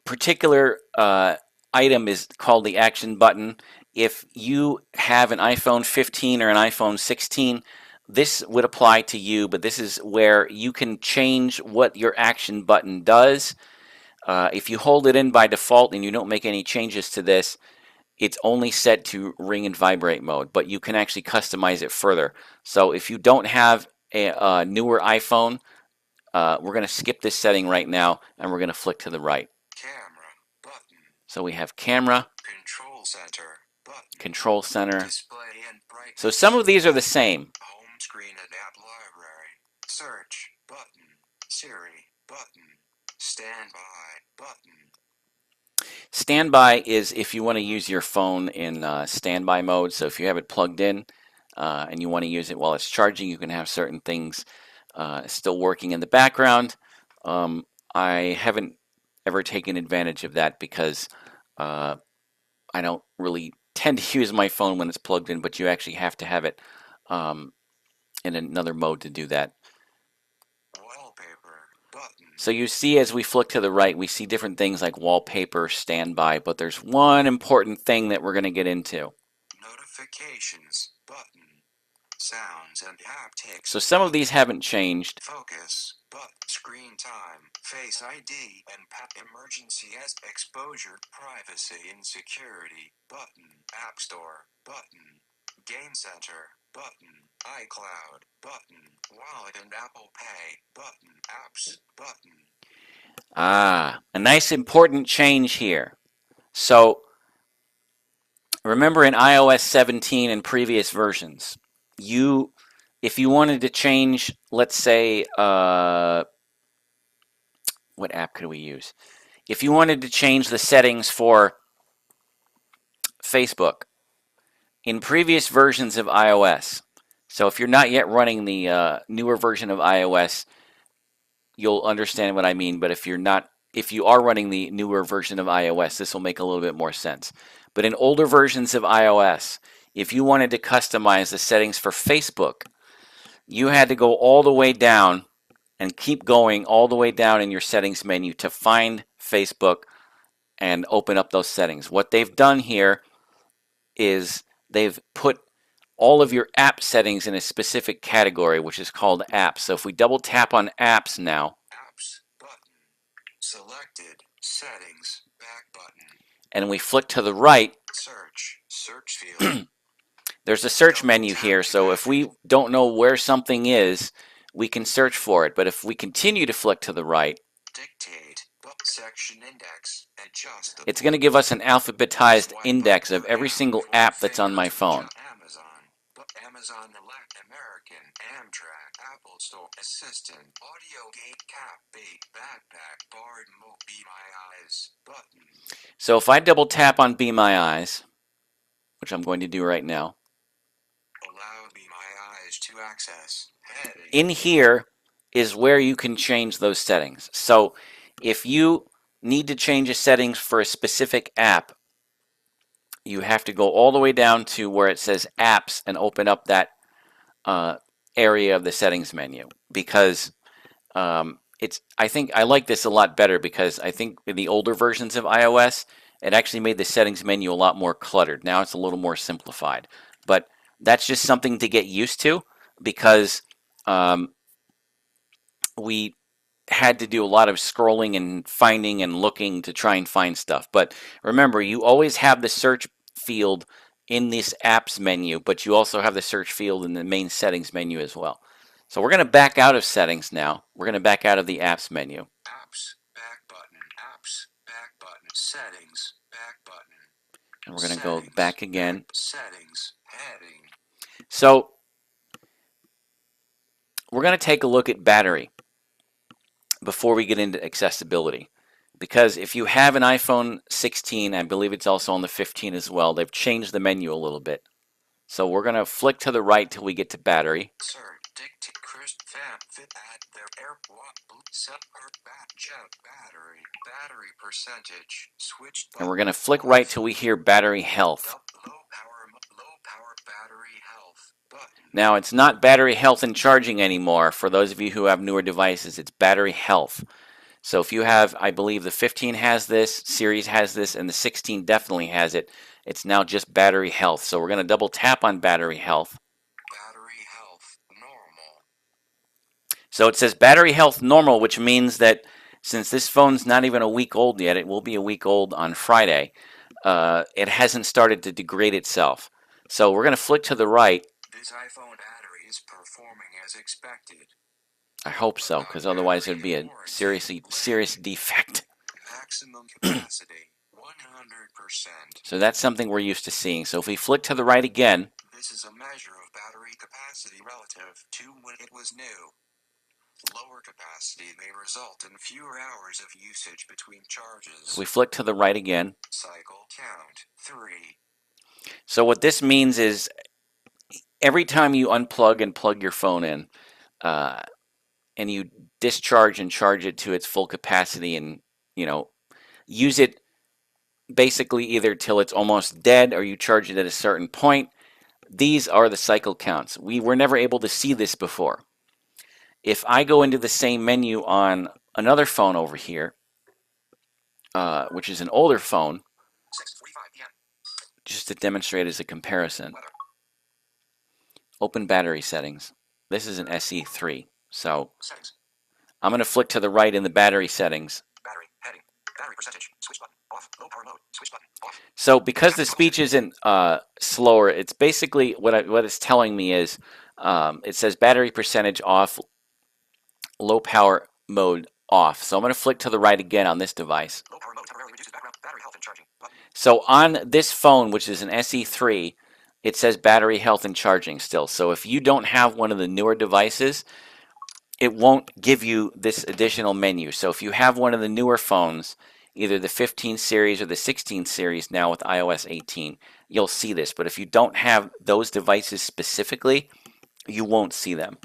particular item is called the action button. If you have an iPhone 15 or an iPhone 16, this would apply to you, but this is where you can change what your action button does. If you hold it in by default and you don't make any changes to this, it's only set to ring and vibrate mode, but you can actually customize it further. So if you don't have a newer iPhone, we're going to skip this setting right now, and we're going to flick to the right. Camera. Button. So we have camera, Control center. Button. control center. Display and brightness. So some of these are the same. Home screen and app library. Search. Button. Siri. Button. Standby. Button. Standby is if you want to use your phone in standby mode. So if you have it plugged in and you want to use it while it's charging, you can have certain things still working in the background. I haven't ever taken advantage of that because I don't really tend to use my phone when it's plugged in, but you actually have to have it in another mode to do that. Wallpaper. Button. So you see as we flick to the right, we see different things like wallpaper, standby, but there's one important thing that we're going to get into. Notifications. Button. Sounds and haptics. So some of these haven't changed. Focus. Screen time. Face ID and emergency exposure. Privacy and security. Button. App Store. Button. Game Center. Button. iCloud. Button. Wallet and Apple Pay. Button. Apps. Button. A nice important change here. So remember in iOS 17 and previous versions, if you wanted to change, let's say, what app could we use? If you wanted to change the settings for Facebook in previous versions of iOS, so if you're not yet running the newer version of iOS, you'll understand what I mean. But if you are running the newer version of iOS, this will make a little bit more sense. But in older versions of iOS, if you wanted to customize the settings for Facebook, you had to go all the way down and keep going all the way down in your settings menu to find Facebook and open up those settings. What they've done here is they've put all of your app settings in a specific category, which is called apps. So if we double tap on apps now, Apps. Button. Selected. Settings. Back button. and we flick to the right, Search. Search field. there's a search menu here. So if we don't know where something is, we can search for it. But if we continue to flick to the right, Dictate. Section index. Adjust the It's going to give us an alphabetized index of every single app that's on my phone. Amazon. Amazon Elect American, Amtrak, Apple Store, Assistant, Audio Gate, Cap, Bait, Backpack, Bard, Mo, Be My Eyes, Button. So if I double tap on Be My Eyes, which I'm going to do right now, Allow Be My Eyes to access. Heading. in here is where you can change those settings. So if you need to change the settings for a specific app, you have to go all the way down to where it says apps and open up that area of the settings menu, because I think I like this a lot better, because I think in the older versions of iOS, it actually made the settings menu a lot more cluttered. Now it's a little more simplified, but that's just something to get used to, because we had to do a lot of scrolling and finding and looking to try and find stuff. But remember, you always have the search field in this apps menu, but you also have the search field in the main settings menu as well. So we're going to back out of settings now. We're going to back out of the apps menu. Apps, back button, apps, back button, settings, back button. And we're going to go back again. Settings, heading. So we're going to take a look at battery before we get into accessibility. Because if you have an iPhone 16, I believe it's also on the 15 as well, they've changed the menu a little bit. So we're going to flick to the right till we get to battery. Percentage. Switch. And we're going to flick right till we hear battery health. Low power battery health. Button. Now it's not battery health and charging anymore. For those of you who have newer devices, it's battery health. So if you have, I believe the 15 has this, series has this, and the 16 definitely has it. It's now just battery health. So we're going to double tap on battery health. Battery health normal. So it says battery health normal, which means that since this phone's not even a week old yet, it will be a week old on Friday, it hasn't started to degrade itself. So we're going to flick to the right. This iPhone battery is performing as expected. I hope so, because otherwise there'd be a serious defect. Maximum capacity, 100%. So that's something we're used to seeing. So if we flick to the right again, this is a measure of battery capacity relative to when it was new. Lower capacity may result in fewer hours of usage between charges. if we flick to the right again. Cycle count, 3. So what this means is every time you unplug and plug your phone in, and you discharge and charge it to its full capacity and, use it basically either till it's almost dead or you charge it at a certain point, these are the cycle counts. We were never able to see this before. If I go into the same menu on another phone over here, which is an older phone, 6:45 p.m. just to demonstrate as a comparison, open battery settings. This is an SE3, so Settings. I'm going to flick to the right in the battery settings. Battery, heading, battery percentage, switch button, off, low power mode, switch button, off. So because the speech isn't slower, it's basically what it's telling me is it says battery percentage off, low power mode off. So I'm going to flick to the right again on this device. Low power mode temporarily reduces background battery health and charging. Button. So on this phone, which is an SE3, it says battery health and charging still. So if you don't have one of the newer devices, it won't give you this additional menu. So if you have one of the newer phones, either the 15 series or the 16 series now with iOS 18, you'll see this. But if you don't have those devices specifically, you won't see them.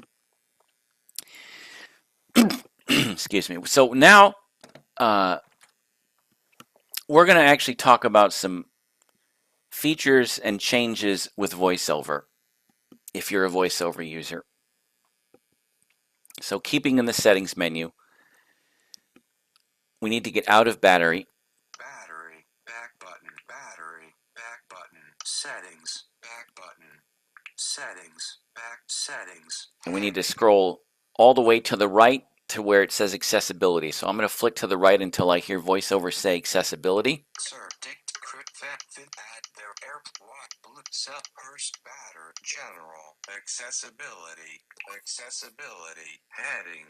Excuse me. So now we're going to actually talk about some features and changes with Voiceover, if you're a Voiceover user. So keeping in the settings menu, we need to get out of battery. Battery, back button, settings, back button, settings, back settings. And we need to scroll all the way to the right to where it says accessibility. So I'm going to flick to the right until I hear Voiceover say accessibility. Sir, add their batter, general, accessibility, heading.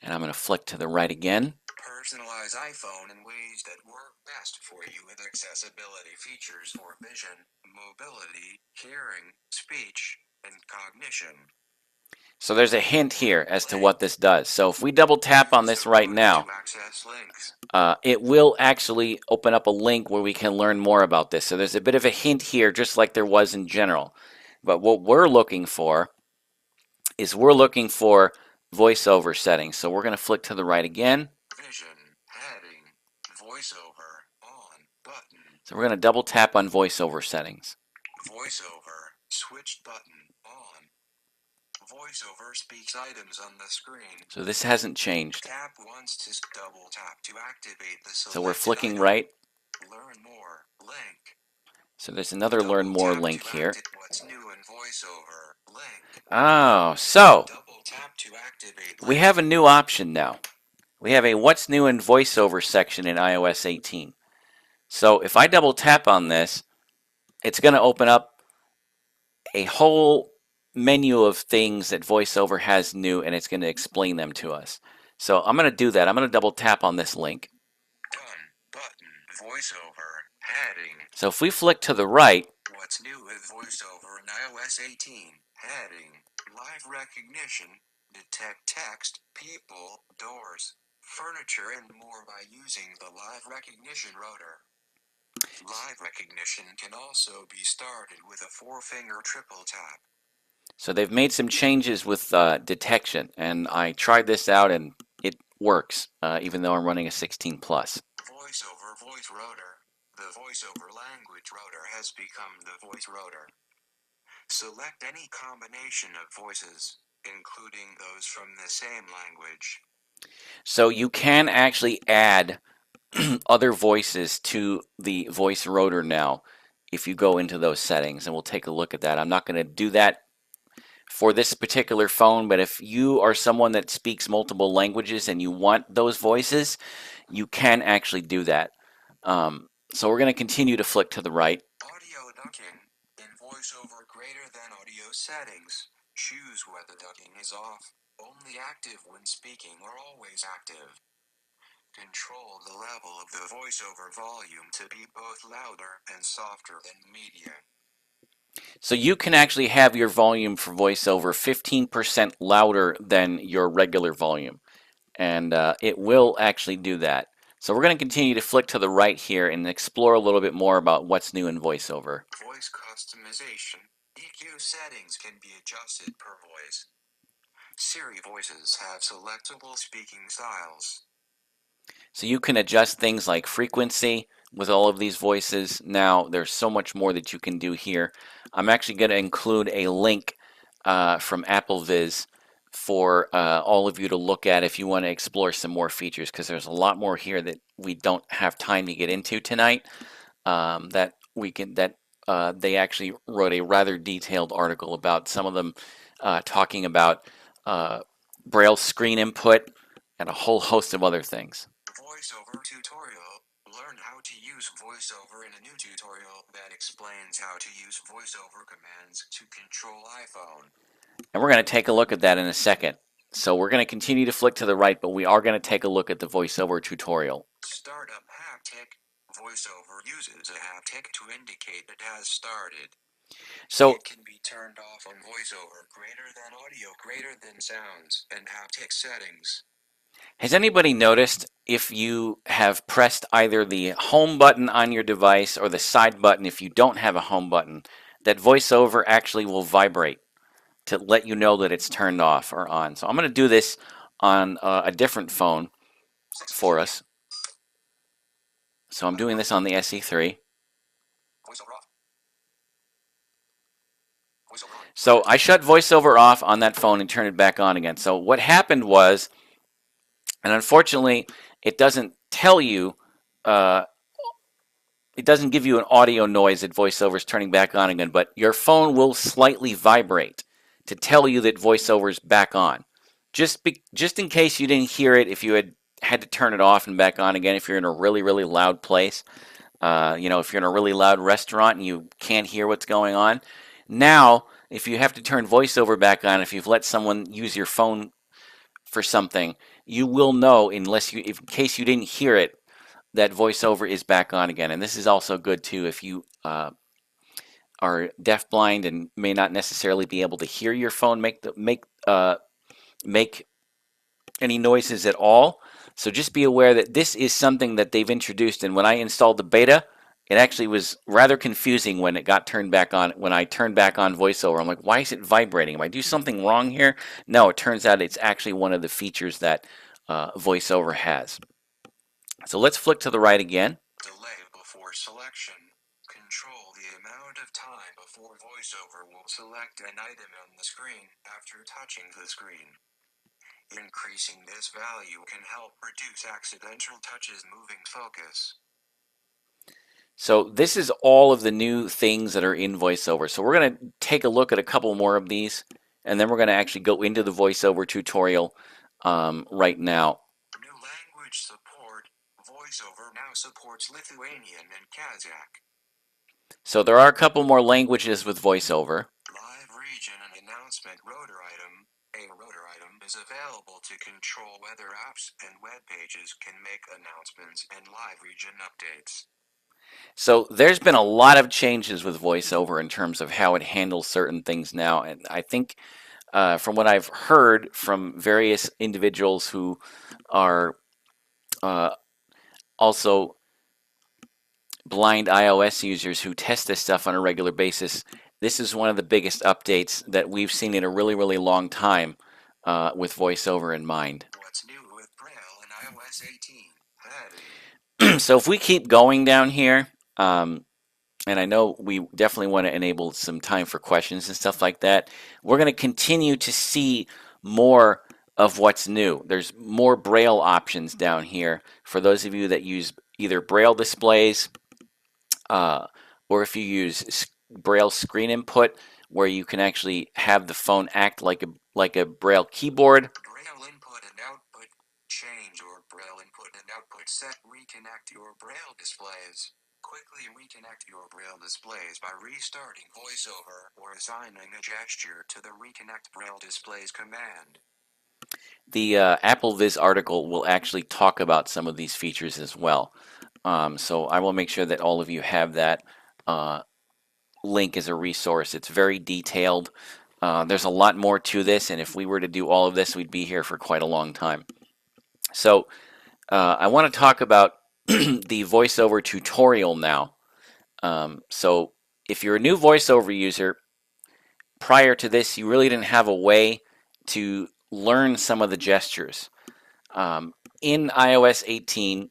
And I'm going to flick to the right again. Personalize iPhone in ways that work best for you with accessibility features for vision, mobility, hearing, speech, and cognition. So there's a hint here as to what this does. So if we double tap on this right now, it will actually open up a link where we can learn more about this. So there's a bit of a hint here, just like there was in general. But what we're looking for is voiceover settings. So we're going to flick to the right again. Vision, heading, voiceover, on, button. So we're going to double tap on voiceover settings. Voiceover, switched button, on. Voiceover speaks items on the screen. So this hasn't changed. Tap once to double tap to activate the selected So we're flicking item. right. Learn more, link. So there's another learn more link here. What's new in VoiceOver, link. Oh, so Double tap to activate we have a new option now. We have a what's new in voiceover section in iOS 18. So if I double tap on this, it's going to open up a whole menu of things that voiceover has new, and it's going to explain them to us. So I'm going to do that. I'm going to double tap on this link. Done button, voiceover, heading. So if we flick to the right, What's new with VoiceOver in iOS 18? Heading, live recognition, detect text, people, doors, furniture, and more by using the live recognition rotor. Live recognition can also be started with a 4-finger triple tap. so they've made some changes with detection, and I tried this out and it works, even though I'm running a 16 plus. VoiceOver voice rotor. The VoiceOver language rotor has become the voice rotor. Select any combination of voices, including those from the same language. So you can actually add other voices to the voice rotor now if you go into those settings, and we'll take a look at that. I'm not going to do that for this particular phone, but if you are someone that speaks multiple languages and you want those voices, you can actually do that. So we're going to continue to flick to the right. Audio ducking. In VoiceOver greater than audio settings, choose whether ducking is off, only active when speaking, or always active. Control the level of the VoiceOver volume to be both louder and softer than medium. So you can actually have your volume for VoiceOver 15% louder than your regular volume, and it will actually do that. So we're going to continue to flick to the right here and explore a little bit more about what's new in VoiceOver. Voice customization. EQ settings can be adjusted per voice. Siri voices have selectable speaking styles. So you can adjust things like frequency with all of these voices. Now, there's so much more that you can do here. I'm actually going to include a link from AppleViz for all of you to look at if you want to explore some more features, because there's a lot more here that we don't have time to get into tonight. They actually wrote a rather detailed article about some of them, talking about Braille screen input and a whole host of other things. VoiceOver tutorial. Learn how to use VoiceOver in a new tutorial that explains how to use VoiceOver commands to control iPhone. And we're going to take a look at that in a second. So we're going to continue to flick to the right, but we are going to take a look at the VoiceOver tutorial. Startup haptic. VoiceOver uses a haptic to indicate it has started. So it can be turned off on VoiceOver greater than audio, greater than sounds, and haptic settings. has anybody noticed if you have pressed either the home button on your device or the side button if you don't have a home button, that VoiceOver actually will vibrate to let you know that it's turned off or on? So I'm going to do this on a different phone for us. So I'm doing this on the SE3. So I shut VoiceOver off on that phone and turned it back on again. So what happened was, and unfortunately, it doesn't tell you, it doesn't give you an audio noise that VoiceOver is turning back on again, but your phone will slightly vibrate to tell you that VoiceOver is back on. Just in case you didn't hear it, if you had to turn it off and back on again, if you're in a really, really loud place, if you're in a really loud restaurant and you can't hear what's going on. Now, if you have to turn VoiceOver back on, if you've let someone use your phone for something, you will know, in case you didn't hear it, that VoiceOver is back on again. And this is also good too if you are deafblind and may not necessarily be able to hear your phone make any noises at all. So just be aware that this is something that they've introduced. And when I installed the beta, it actually was rather confusing when it got turned back on. When I turned back on VoiceOver, I'm like, why is it vibrating? Am I do something wrong here? No, it turns out it's actually one of the features that VoiceOver has. So let's flick to the right again. Delay before selection. Control the amount of time before VoiceOver will select an item on the screen after touching the screen. Increasing this value can help reduce accidental touches moving focus. So this is all of the new things that are in VoiceOver. So we're going to take a look at a couple more of these, and then we're going to actually go into the VoiceOver tutorial right now. New language support. VoiceOver now supports Lithuanian and Kazakh. So there are a couple more languages with VoiceOver. Live region and announcement rotor item. A rotor item is available to control whether apps and web pages can make announcements and live region updates. So there's been a lot of changes with VoiceOver in terms of how it handles certain things now. And I think from what I've heard from various individuals who are also blind iOS users who test this stuff on a regular basis, this is one of the biggest updates that we've seen in a really, really long time with VoiceOver in mind. What's new with Braille in iOS 18? So if we keep going down here, and I know we definitely want to enable some time for questions and stuff like that, we're going to continue to see more of what's new. There's more Braille options down here for those of you that use either Braille displays or if you use Braille screen input, where you can actually have the phone act like a Braille keyboard. Braille input and output. Change your Braille input and output set. Reconnect your Braille displays. Quickly reconnect your Braille displays by restarting VoiceOver or assigning a gesture to the Reconnect Braille Displays command. The Apple Viz article will actually talk about some of these features as well. So I will make sure that all of you have that link as a resource. It's very detailed. There's a lot more to this, and if we were to do all of this, we'd be here for quite a long time. So I want to talk about the VoiceOver tutorial now. So if you're a new VoiceOver user, prior to this, you really didn't have a way to learn some of the gestures. In iOS 18,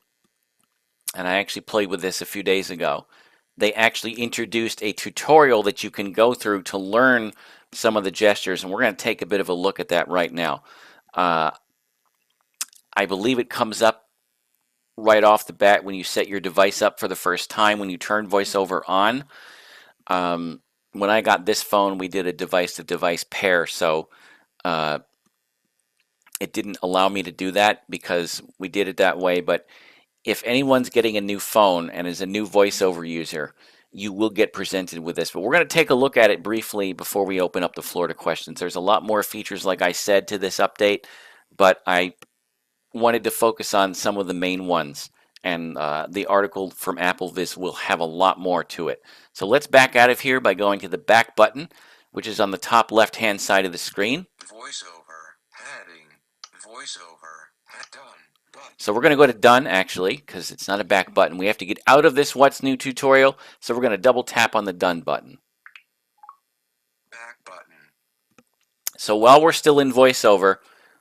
and I actually played with this a few days ago, they actually introduced a tutorial that you can go through to learn some of the gestures, and we're going to take a bit of a look at that right now. I believe it comes up right off the bat when you set your device up for the first time, when you turn VoiceOver on. When I got this phone, we did a device-to-device pair, so it didn't allow me to do that because we did it that way. But if anyone's getting a new phone and is a new VoiceOver user, you will get presented with this. But we're going to take a look at it briefly before we open up the floor to questions. There's a lot more features, like I said, to this update, but I wanted to focus on some of the main ones. And the article from Apple Viz will have a lot more to it. So let's back out of here by going to the back button, which is on the top left-hand side of the screen. VoiceOver heading. VoiceOver done. So we're going to go to done, actually, because it's not a back button. We have to get out of this what's new tutorial, so we're going to double tap on the done button. Back button. So while we're still in VoiceOver,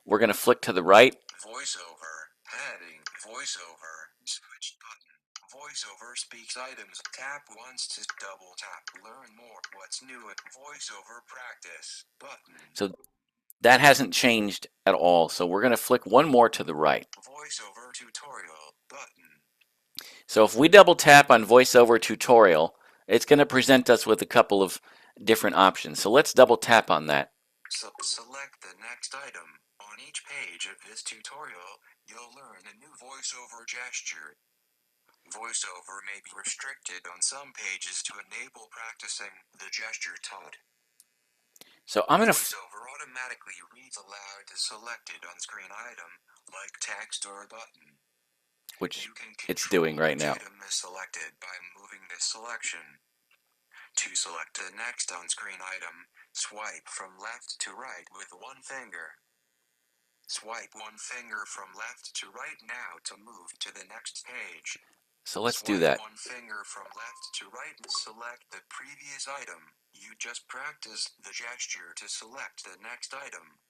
we're going to flick to the right. VoiceOver heading. VoiceOver switch button. VoiceOver speaks items. Tap once to double tap. Learn more. What's new at VoiceOver practice button. So that hasn't changed at all. So we're going to flick one more to the right. VoiceOver tutorial button. So if we double tap on VoiceOver tutorial, it's going to present us with a couple of different options. So let's double tap on that. Select the next item. On each page of this tutorial, you'll learn a new VoiceOver gesture. VoiceOver may be restricted on some pages to enable practicing the gesture taught. So I'm going to... VoiceOver automatically reads aloud the selected on-screen item, like text or a button. which You can it's control doing right which now. item is selected by moving this selection. To select the next on-screen item, swipe from left to right with one finger. Swipe one finger from left to right now to move to the next page. So let's Swipe do that. one finger from left to right and select the previous item. You just practiced the gesture to select the next item.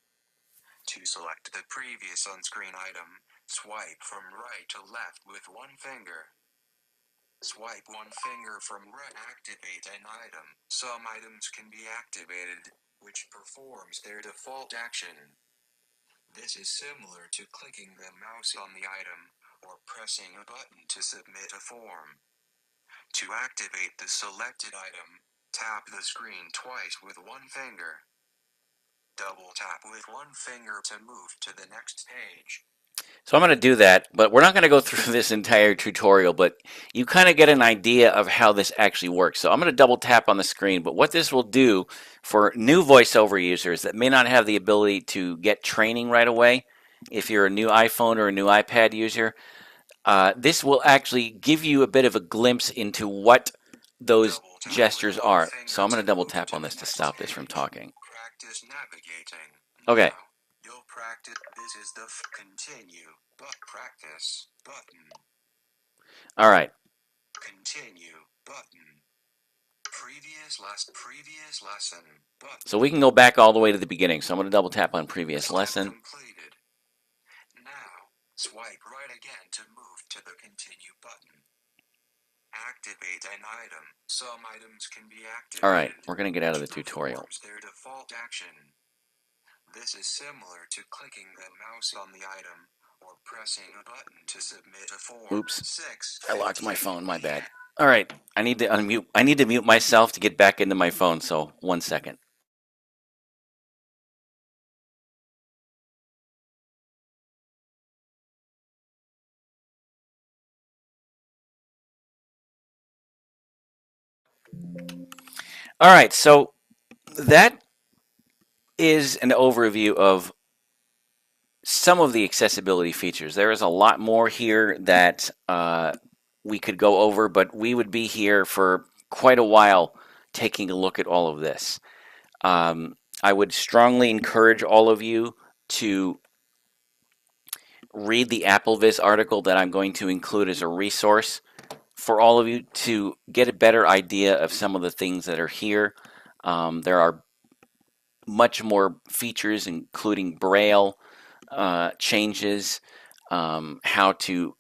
To select the previous on-screen item, swipe from right to left with one finger. Swipe one finger from right. Activate an item. Some items can be activated, which performs their default action. This is similar to clicking the mouse on the item, or pressing a button to submit a form. To activate the selected item, tap the screen twice with one finger. Double tap with one finger to move to the next page. So I'm going to do that, but we're not going to go through this entire tutorial, but you kind of get an idea of how this actually works. So I'm going to double tap on the screen, but what this will do for new VoiceOver users that may not have the ability to get training right away, if you're a new iPhone or a new iPad user, this will actually give you a bit of a glimpse into what those gestures are. So I'm going to double tap on this to stop this from talking. Practice navigating. Okay. Now, you'll practice. This is the continue, but practice button. All right. Continue button. Previous lesson button. So we can go back all the way to the beginning. So I'm going to double tap on previous lesson. Completed. Now, swipe right again to move to the continue button. Activate an item. Some items can be activated. All right, we're going to get out of the tutorial. Their default action. This is similar to clicking the mouse on the item or pressing a button to submit a form. Oops. I locked my phone, my bad. All right, I need to unmute. I need to mute myself to get back into my phone, so 1 second. All right, so that is an overview of some of the accessibility features. There is a lot more here that we could go over, but we would be here for quite a while taking a look at all of this. I would strongly encourage all of you to read the AppleVis article that I'm going to include as a resource for all of you to get a better idea of some of the things that are here. There are much more features, including Braille changes, how to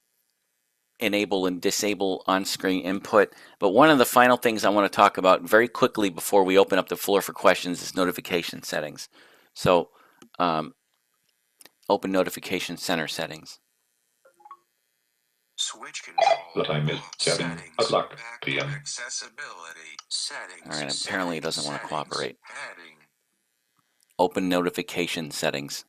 enable and disable on-screen input. But one of the final things I want to talk about very quickly before we open up the floor for questions is notification settings. So open notification center settings. Switch control. The time is 7 o'clock p.m. Accessibility settings. All right, apparently it doesn't want to cooperate. Heading. Open notification settings.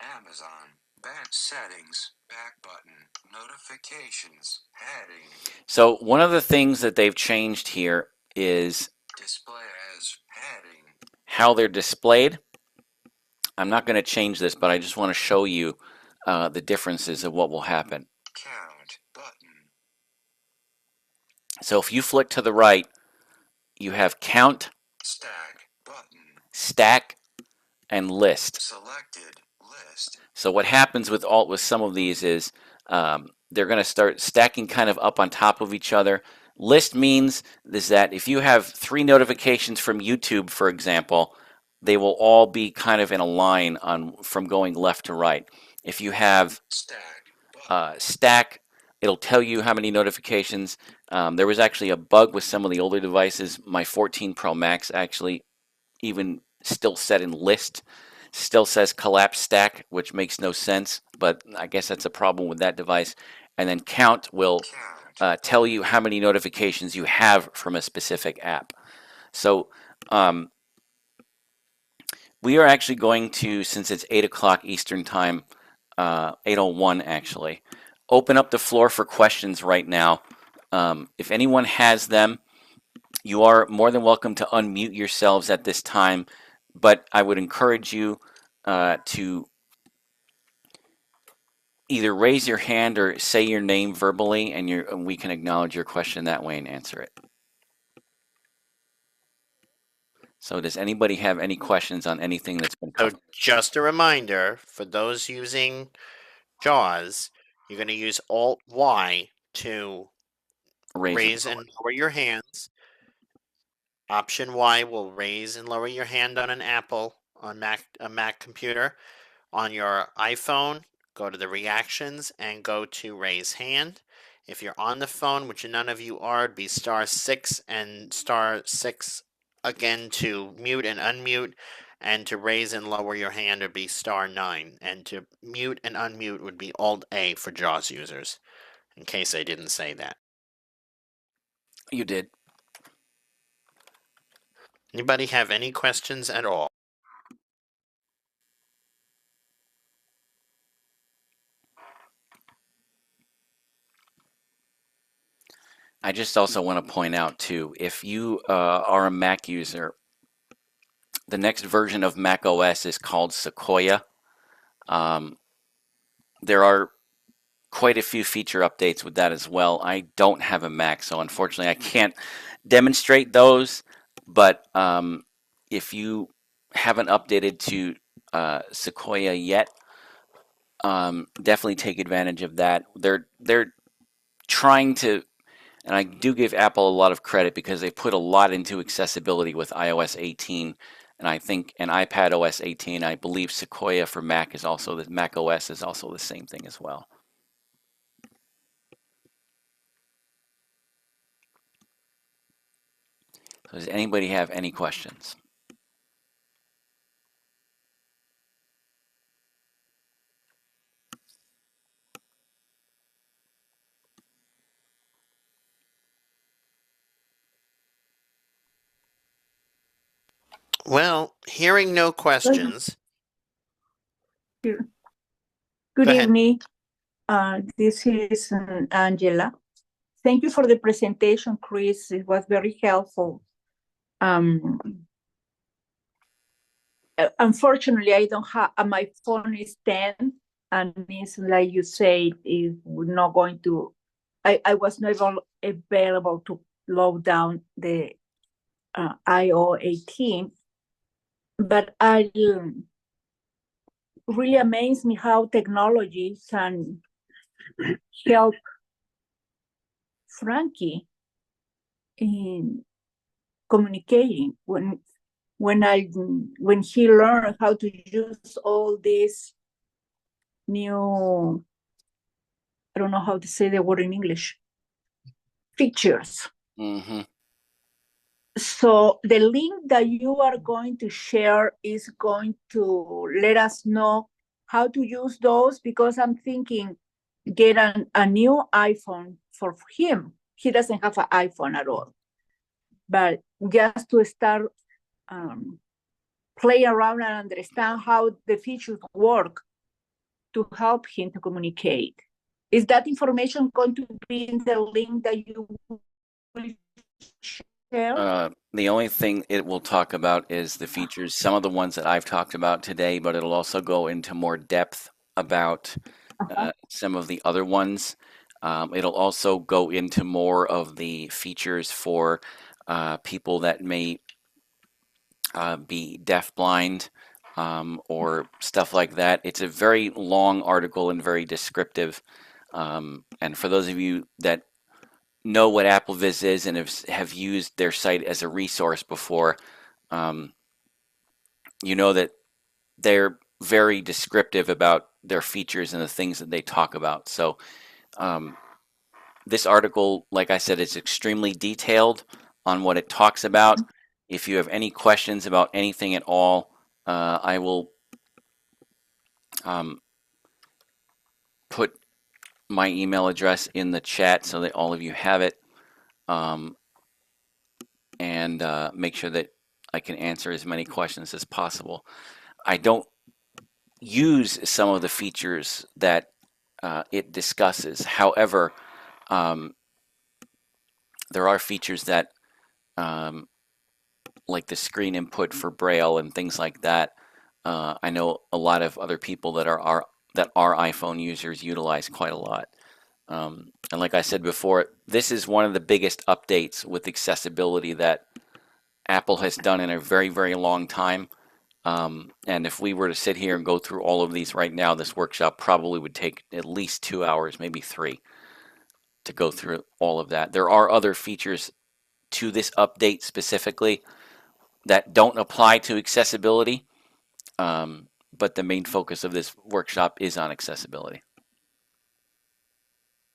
Amazon. Back settings. Back button. Notifications. Heading. So one of the things that they've changed here is display as heading. How they're displayed. I'm not going to change this, but I just want to show you the differences of what will happen. Count button. So if you flick to the right, you have count, stack button, stack, and list. Selected list. So what happens with some of these is they're going to start stacking kind of up on top of each other. List means is that if you have 3 notifications from YouTube, for example, they will all be kind of in a line from going left to right. If you have stack, it'll tell you how many notifications. There was actually a bug with some of the older devices. My 14 Pro Max actually even still set in list. Still says collapse stack, which makes no sense, but I guess that's a problem with that device. And then count will tell you how many notifications you have from a specific app. So we are actually going to, since it's 8 o'clock Eastern Time, 8:01 actually, open up the floor for questions right now. If anyone has them, You are more than welcome to unmute yourselves at this time, but I would encourage you to either raise your hand or say your name verbally, and we can acknowledge your question that way and answer it. So does anybody have any questions on anything that's been So covered? just a reminder, for those using JAWS, you're going to use Alt-Y to raise and lower your hands. Option Y will raise and lower your hand on an a Mac computer. On your iPhone, go to the reactions and go to raise hand. If you're on the phone, which none of you are, it'd be *6 and *6 again to mute and unmute. And to raise and lower your hand would be *9. And to mute and unmute would be Alt-A for JAWS users, in case I didn't say that. You did. Anybody have any questions at all? I just also want to point out too, if you are a Mac user, the next version of Mac OS is called Sequoia. There are quite a few feature updates with that as well. I don't have a Mac, so unfortunately I can't demonstrate those. But if you haven't updated to Sequoia yet, definitely take advantage of that. They're trying to, and I do give Apple a lot of credit because they put a lot into accessibility with iOS 18, and I think and iPad OS 18. I believe Sequoia for Mac is also the Mac OS is also the same thing as well. So does anybody have any questions? Well, hearing no questions. Good Go ahead. evening. This is Angela. Thank you for the presentation, Chris. It was very helpful. Unfortunately, I don't have my phone is 10, and it's like you say, it's not going to. I was not available to load down the iOS 18, but I really amazed me how technology can help Frankie in communicating when he learned how to use all these new, I don't know how to say the word in English, features. Mm-hmm. So the link that you are going to share is going to let us know how to use those, because I'm thinking get a new iPhone for him. He doesn't have an iPhone at all. But just to start play around and understand how the features work to help him to communicate. Is that information going to be in the link that you will share? The only thing it will talk about is the features, some of the ones that I've talked about today, but it'll also go into more depth about some of the other ones. It'll also go into more of the features for people that may be deafblind or stuff like that. It's a very long article and very descriptive. And for those of you that know what AppleVis is and have used their site as a resource before, you know that they're very descriptive about their features and the things that they talk about. So this article, like I said, is extremely detailed on what it talks about. If you have any questions about anything at all, I will put my email address in the chat so that all of you have it, and make sure that I can answer as many questions as possible. I don't use some of the features that it discusses. However, there are features that like the screen input for Braille and things like that. I know a lot of other people that are iPhone users utilize quite a lot. And like I said before, this is one of the biggest updates with accessibility that Apple has done in a very, very long time. And if we were to sit here and go through all of these right now, this workshop probably would take at least 2 hours, maybe 3, to go through all of that. There are other features to this update specifically that don't apply to accessibility, but the main focus of this workshop is on accessibility.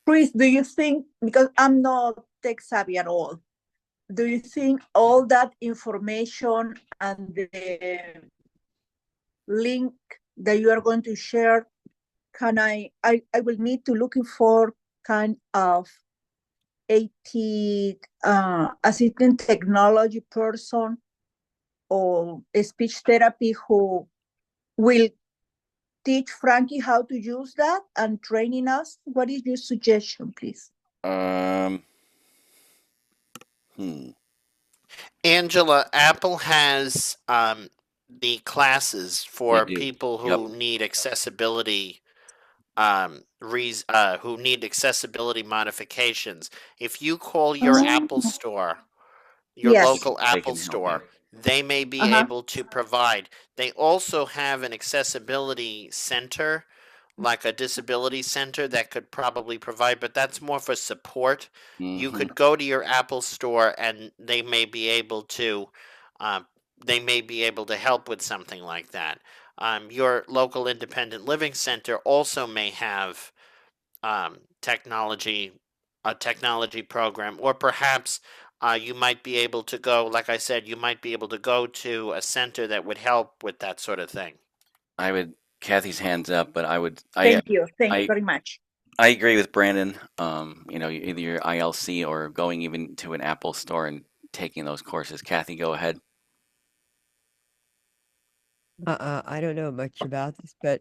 Chris, do you think, because I'm not tech savvy at all, do you think all that information and the link that you are going to share, can I will need to looking for kind of assistant technology person or a speech therapy who will teach Frankie how to use that and training us? What is your suggestion, please? Angela, Apple has the classes They for do. people Yep. who need accessibility who need accessibility modifications. If you call your Apple store, your Yes. local They Apple can help you. store, they may be able to provide. They also have an accessibility center, like a disability center that could probably provide, but that's more for support. You could go to your Apple store and they may be able to um, help with something like that. Your local independent living center also may have technology, a technology program, or perhaps you might be able to go, like I said, you might be able to go to a center that would help with that sort of thing. I would. Kathy's hands up, but I would. Thank you I very much. I agree with Brandon. Either your ILC or going even to an Apple store and taking those courses. Kathy, go ahead. I don't know much about this, but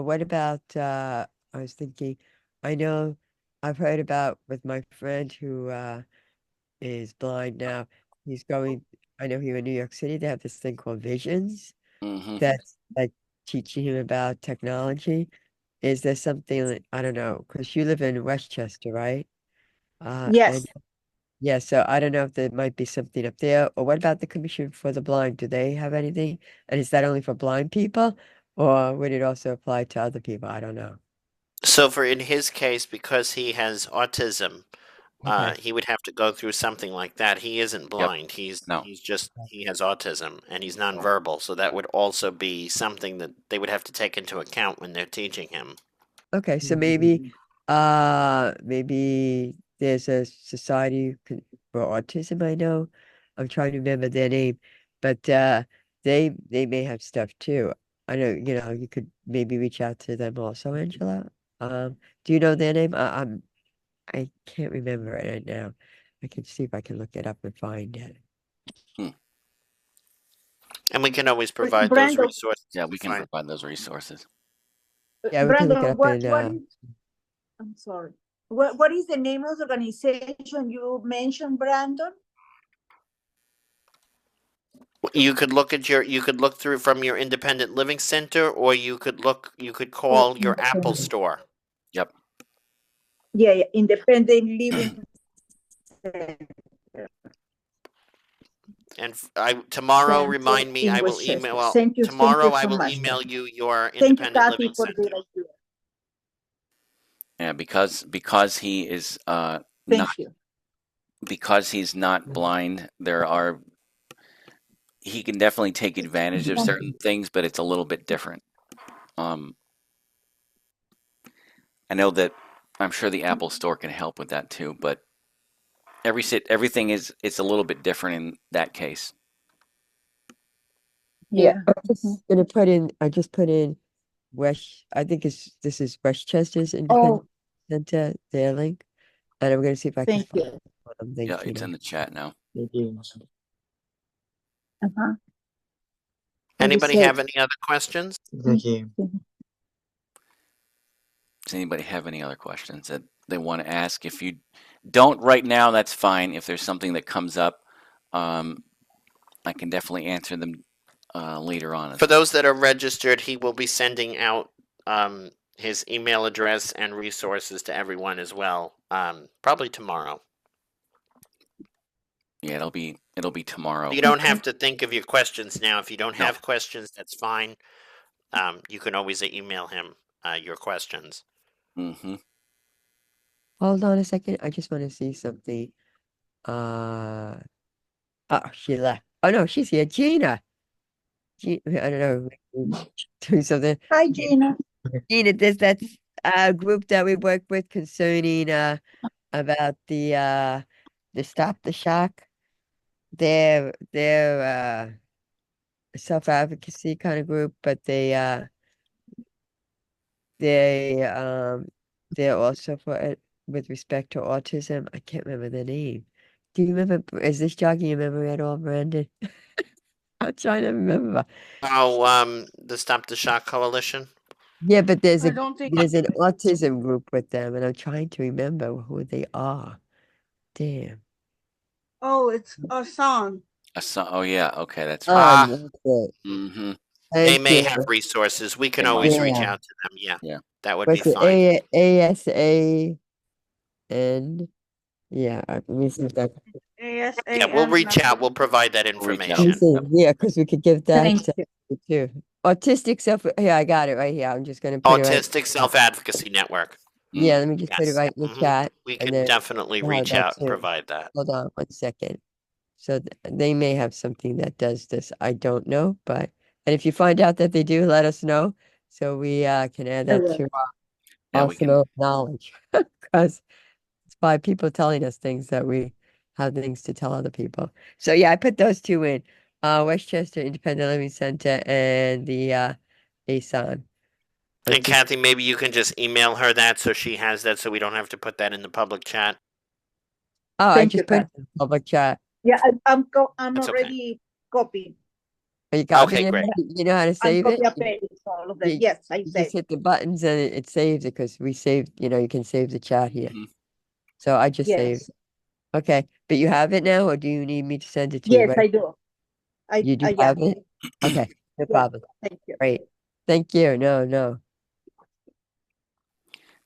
what about I was thinking, I know I've heard about with my friend who is blind now. He's going, I know here in New York City, they have this thing called Visions that's like teaching him about technology. Is there something like, I don't know, because you live in Westchester, right? Yes. And yeah, so I don't know if there might be something up there. Or what about the Commission for the Blind? Do they have anything? And is that only for blind people? Or would it also apply to other people? I don't know. So, for in his case, because he has autism, Okay. he would have to go through something like that. He isn't Yep. blind. No. He has autism and he's nonverbal. So that would also be something that they would have to take into account when they're teaching him. Okay, so maybe maybe there's a society for autism, I know. I'm trying to remember their name, but they may have stuff too. I know, you could maybe reach out to them also, Angela. Do you know their name? I can't remember it right now. I can see if I can look it up and find it. And we can always provide those Brandon, resources. Yeah, we can Fine. provide those resources. Yeah, we can look it Brandon, up what in is, I'm sorry. What is the name of the organization you mentioned, Brandon? You could look through from your independent living center, or you could Oh, call your Apple store. Yep. yeah, independent living center. And tomorrow, Center remind me. in I will Westchester. email. Well, Thank you tomorrow I so will much. email you your Thank you, independent Kathy, living for center. the idea. Yeah, because he is not Thank you. because he's not blind, he can definitely take advantage of certain things, but it's a little bit different. I know that I'm sure the Apple Store can help with that too, but everything it's a little bit different in that case. Yeah, I'm just gonna put in. I just put in I think this is Westchester's Independent Center, their link, and I'm gonna see if I can Thank find you. Thank Yeah, you. it's in the chat now. Anybody have any other questions? Does anybody have any other questions that they want to ask? If you don't right now, that's fine. If there's something that comes up, I can definitely answer them later on. For those that are registered, he will be sending out his email address and resources to everyone as well, probably tomorrow. Yeah, it'll be tomorrow. You don't have to think of your questions now. If you don't No. have questions, that's fine. You can always email him your questions. Mm-hmm. Hold on a second. I just want to see something. Oh, she left. Oh no, she's here. Gina. I don't know. Do something. Hi, Gina. Gina, that's a group that we work with concerning about the Stop the Shock. They're a self-advocacy kind of group, but they they're also for it with respect to autism. I can't remember the name. Do you remember? Is this jogging your memory at all, Brandon? I'm trying to remember. Oh, the Stop the Shock Coalition. Yeah, but I don't think. there's an autism group with them, and I'm trying to remember who they are. Damn. Oh, it's a song. Oh yeah, okay, that's right. Ah, That's it. Mm-hmm. they Thank may have you. resources. We can They might. always reach Yeah. out to them. Yeah, Yeah. that would be What's it? fine. ASAN. Yeah, let me see if that. Yeah, we'll ASAN. reach out. We'll provide that We'll reach out. Let me information. see. Yep. Yeah, because we could give that Thank to you. you too. Autistic self. Here, I got it right here. I'm just gonna put it right. Autistic Self Advocacy Network. Yeah, let me just put it Yes. right in the Hmm. chat, We and can then definitely we'll have reach that out and too. provide that. Hold on 1 second. So they may have something that does this. I don't know, but and if you find out that they do, let us know so we can add that to our Yeah, we can. arsenal of knowledge. Because it's by people telling us things that we have things to tell other people. So yeah, I put those two in. Westchester Independent Living Center and the ASAN. And Autistic. Kathy, maybe you can just email her that so she has that so we don't have to put that in the public chat. Oh, I Thank you, just put it Kat. in the public chat. Yeah, I'm That's okay. already copying. Are you Okay, copying it? great. You know how to I'm save it? copy and paste all of them. You, Yes, I you say. just hit the buttons and it saves it because we saved, you can save the chat here. Mhm. So I just saved. Yes. Okay. But you have it now, or do you need me to send it to you? Yes, Right? I do. You do Yeah. have it? Okay. No Yeah. problem. Thank you. Great. Thank you. No.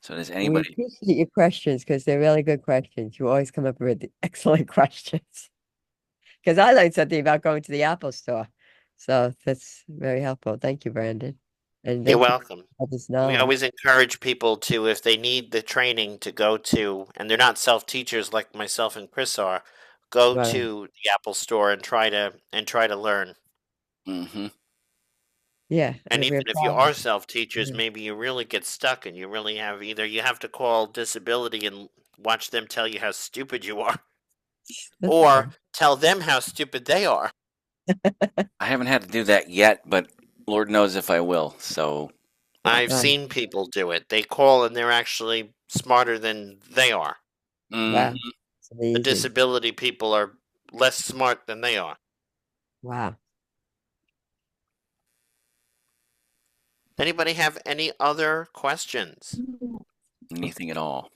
So does We anybody? appreciate your questions because they're really good questions. You always come up with excellent questions. Because I learned something about going to the Apple store. So that's very helpful. Thank you, Brandon. And You're thank you welcome. for all this We knowledge. always encourage people to, if they need the training, to go to, and they're not self-teachers like myself and Chris are, go Right. to the Apple Store and try to learn. Mm-hmm. Yeah. And And if we even have if you are problems. self-teachers, Yeah. maybe you really get stuck and you really have either you have to call disability and watch them tell you how stupid you are, That's or fine. tell them how stupid they are. I haven't had to do that yet, but Lord knows if I will. So I've Right. seen people do it. They call and they're actually smarter than they are. Wow. mhm. It's The amazing. disability people are less smart than they are. Wow. Anybody have any other questions? Anything at all?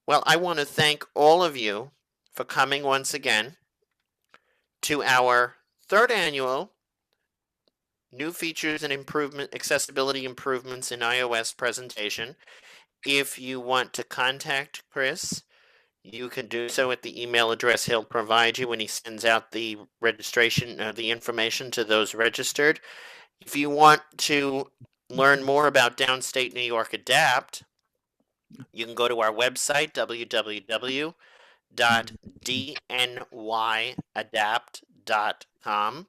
Well, I want to thank all of you for coming once again to our third annual New Features and Accessibility Improvements in iOS presentation. If you want to contact Chris, you can do so at the email address he'll provide you when he sends out the registration, the information to those registered. If you want to learn more about Downstate New York Adapt, you can go to our website, www.dnyadapt.com.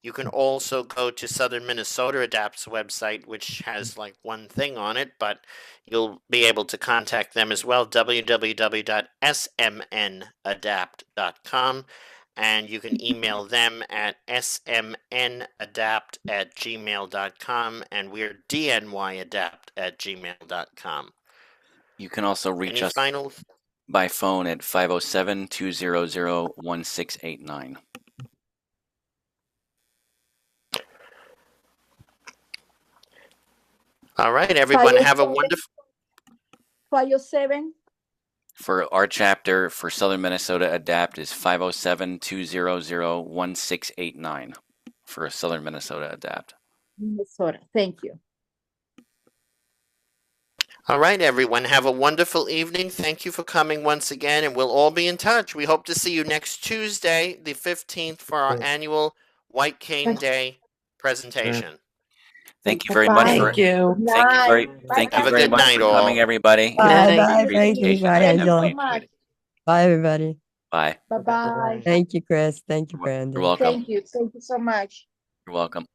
You can also go to Southern Minnesota Adapt's website, which has like one thing on it, but you'll be able to contact them as well, www.smnadapt.com. And you can email them at smnadapt@gmail.com, and we're dnyadapt@gmail.com. You can also reach Any us final? by phone at 507-200-1689. All right, everyone, have a 507, wonderful. 507 For our chapter for Southern Minnesota Adapt is 507-200-1689 for Southern Minnesota Adapt. Minnesota. Thank you. All right, everyone. Have a wonderful evening. Thank you for coming once again, and we'll all be in touch. We hope to see you next Tuesday, the 15th, for our annual White Cane Day presentation. Thank you very much Bye. for Thank you. thank you very Have a very good much night, for all. coming, everybody. Bye, night. bye. Thank you. Bye, I Angela. definitely enjoyed it. Bye, everybody. Bye. Bye-bye. Thank you, Chris. Thank you, You're Brandon. welcome. Thank you. Thank you so much. You're welcome.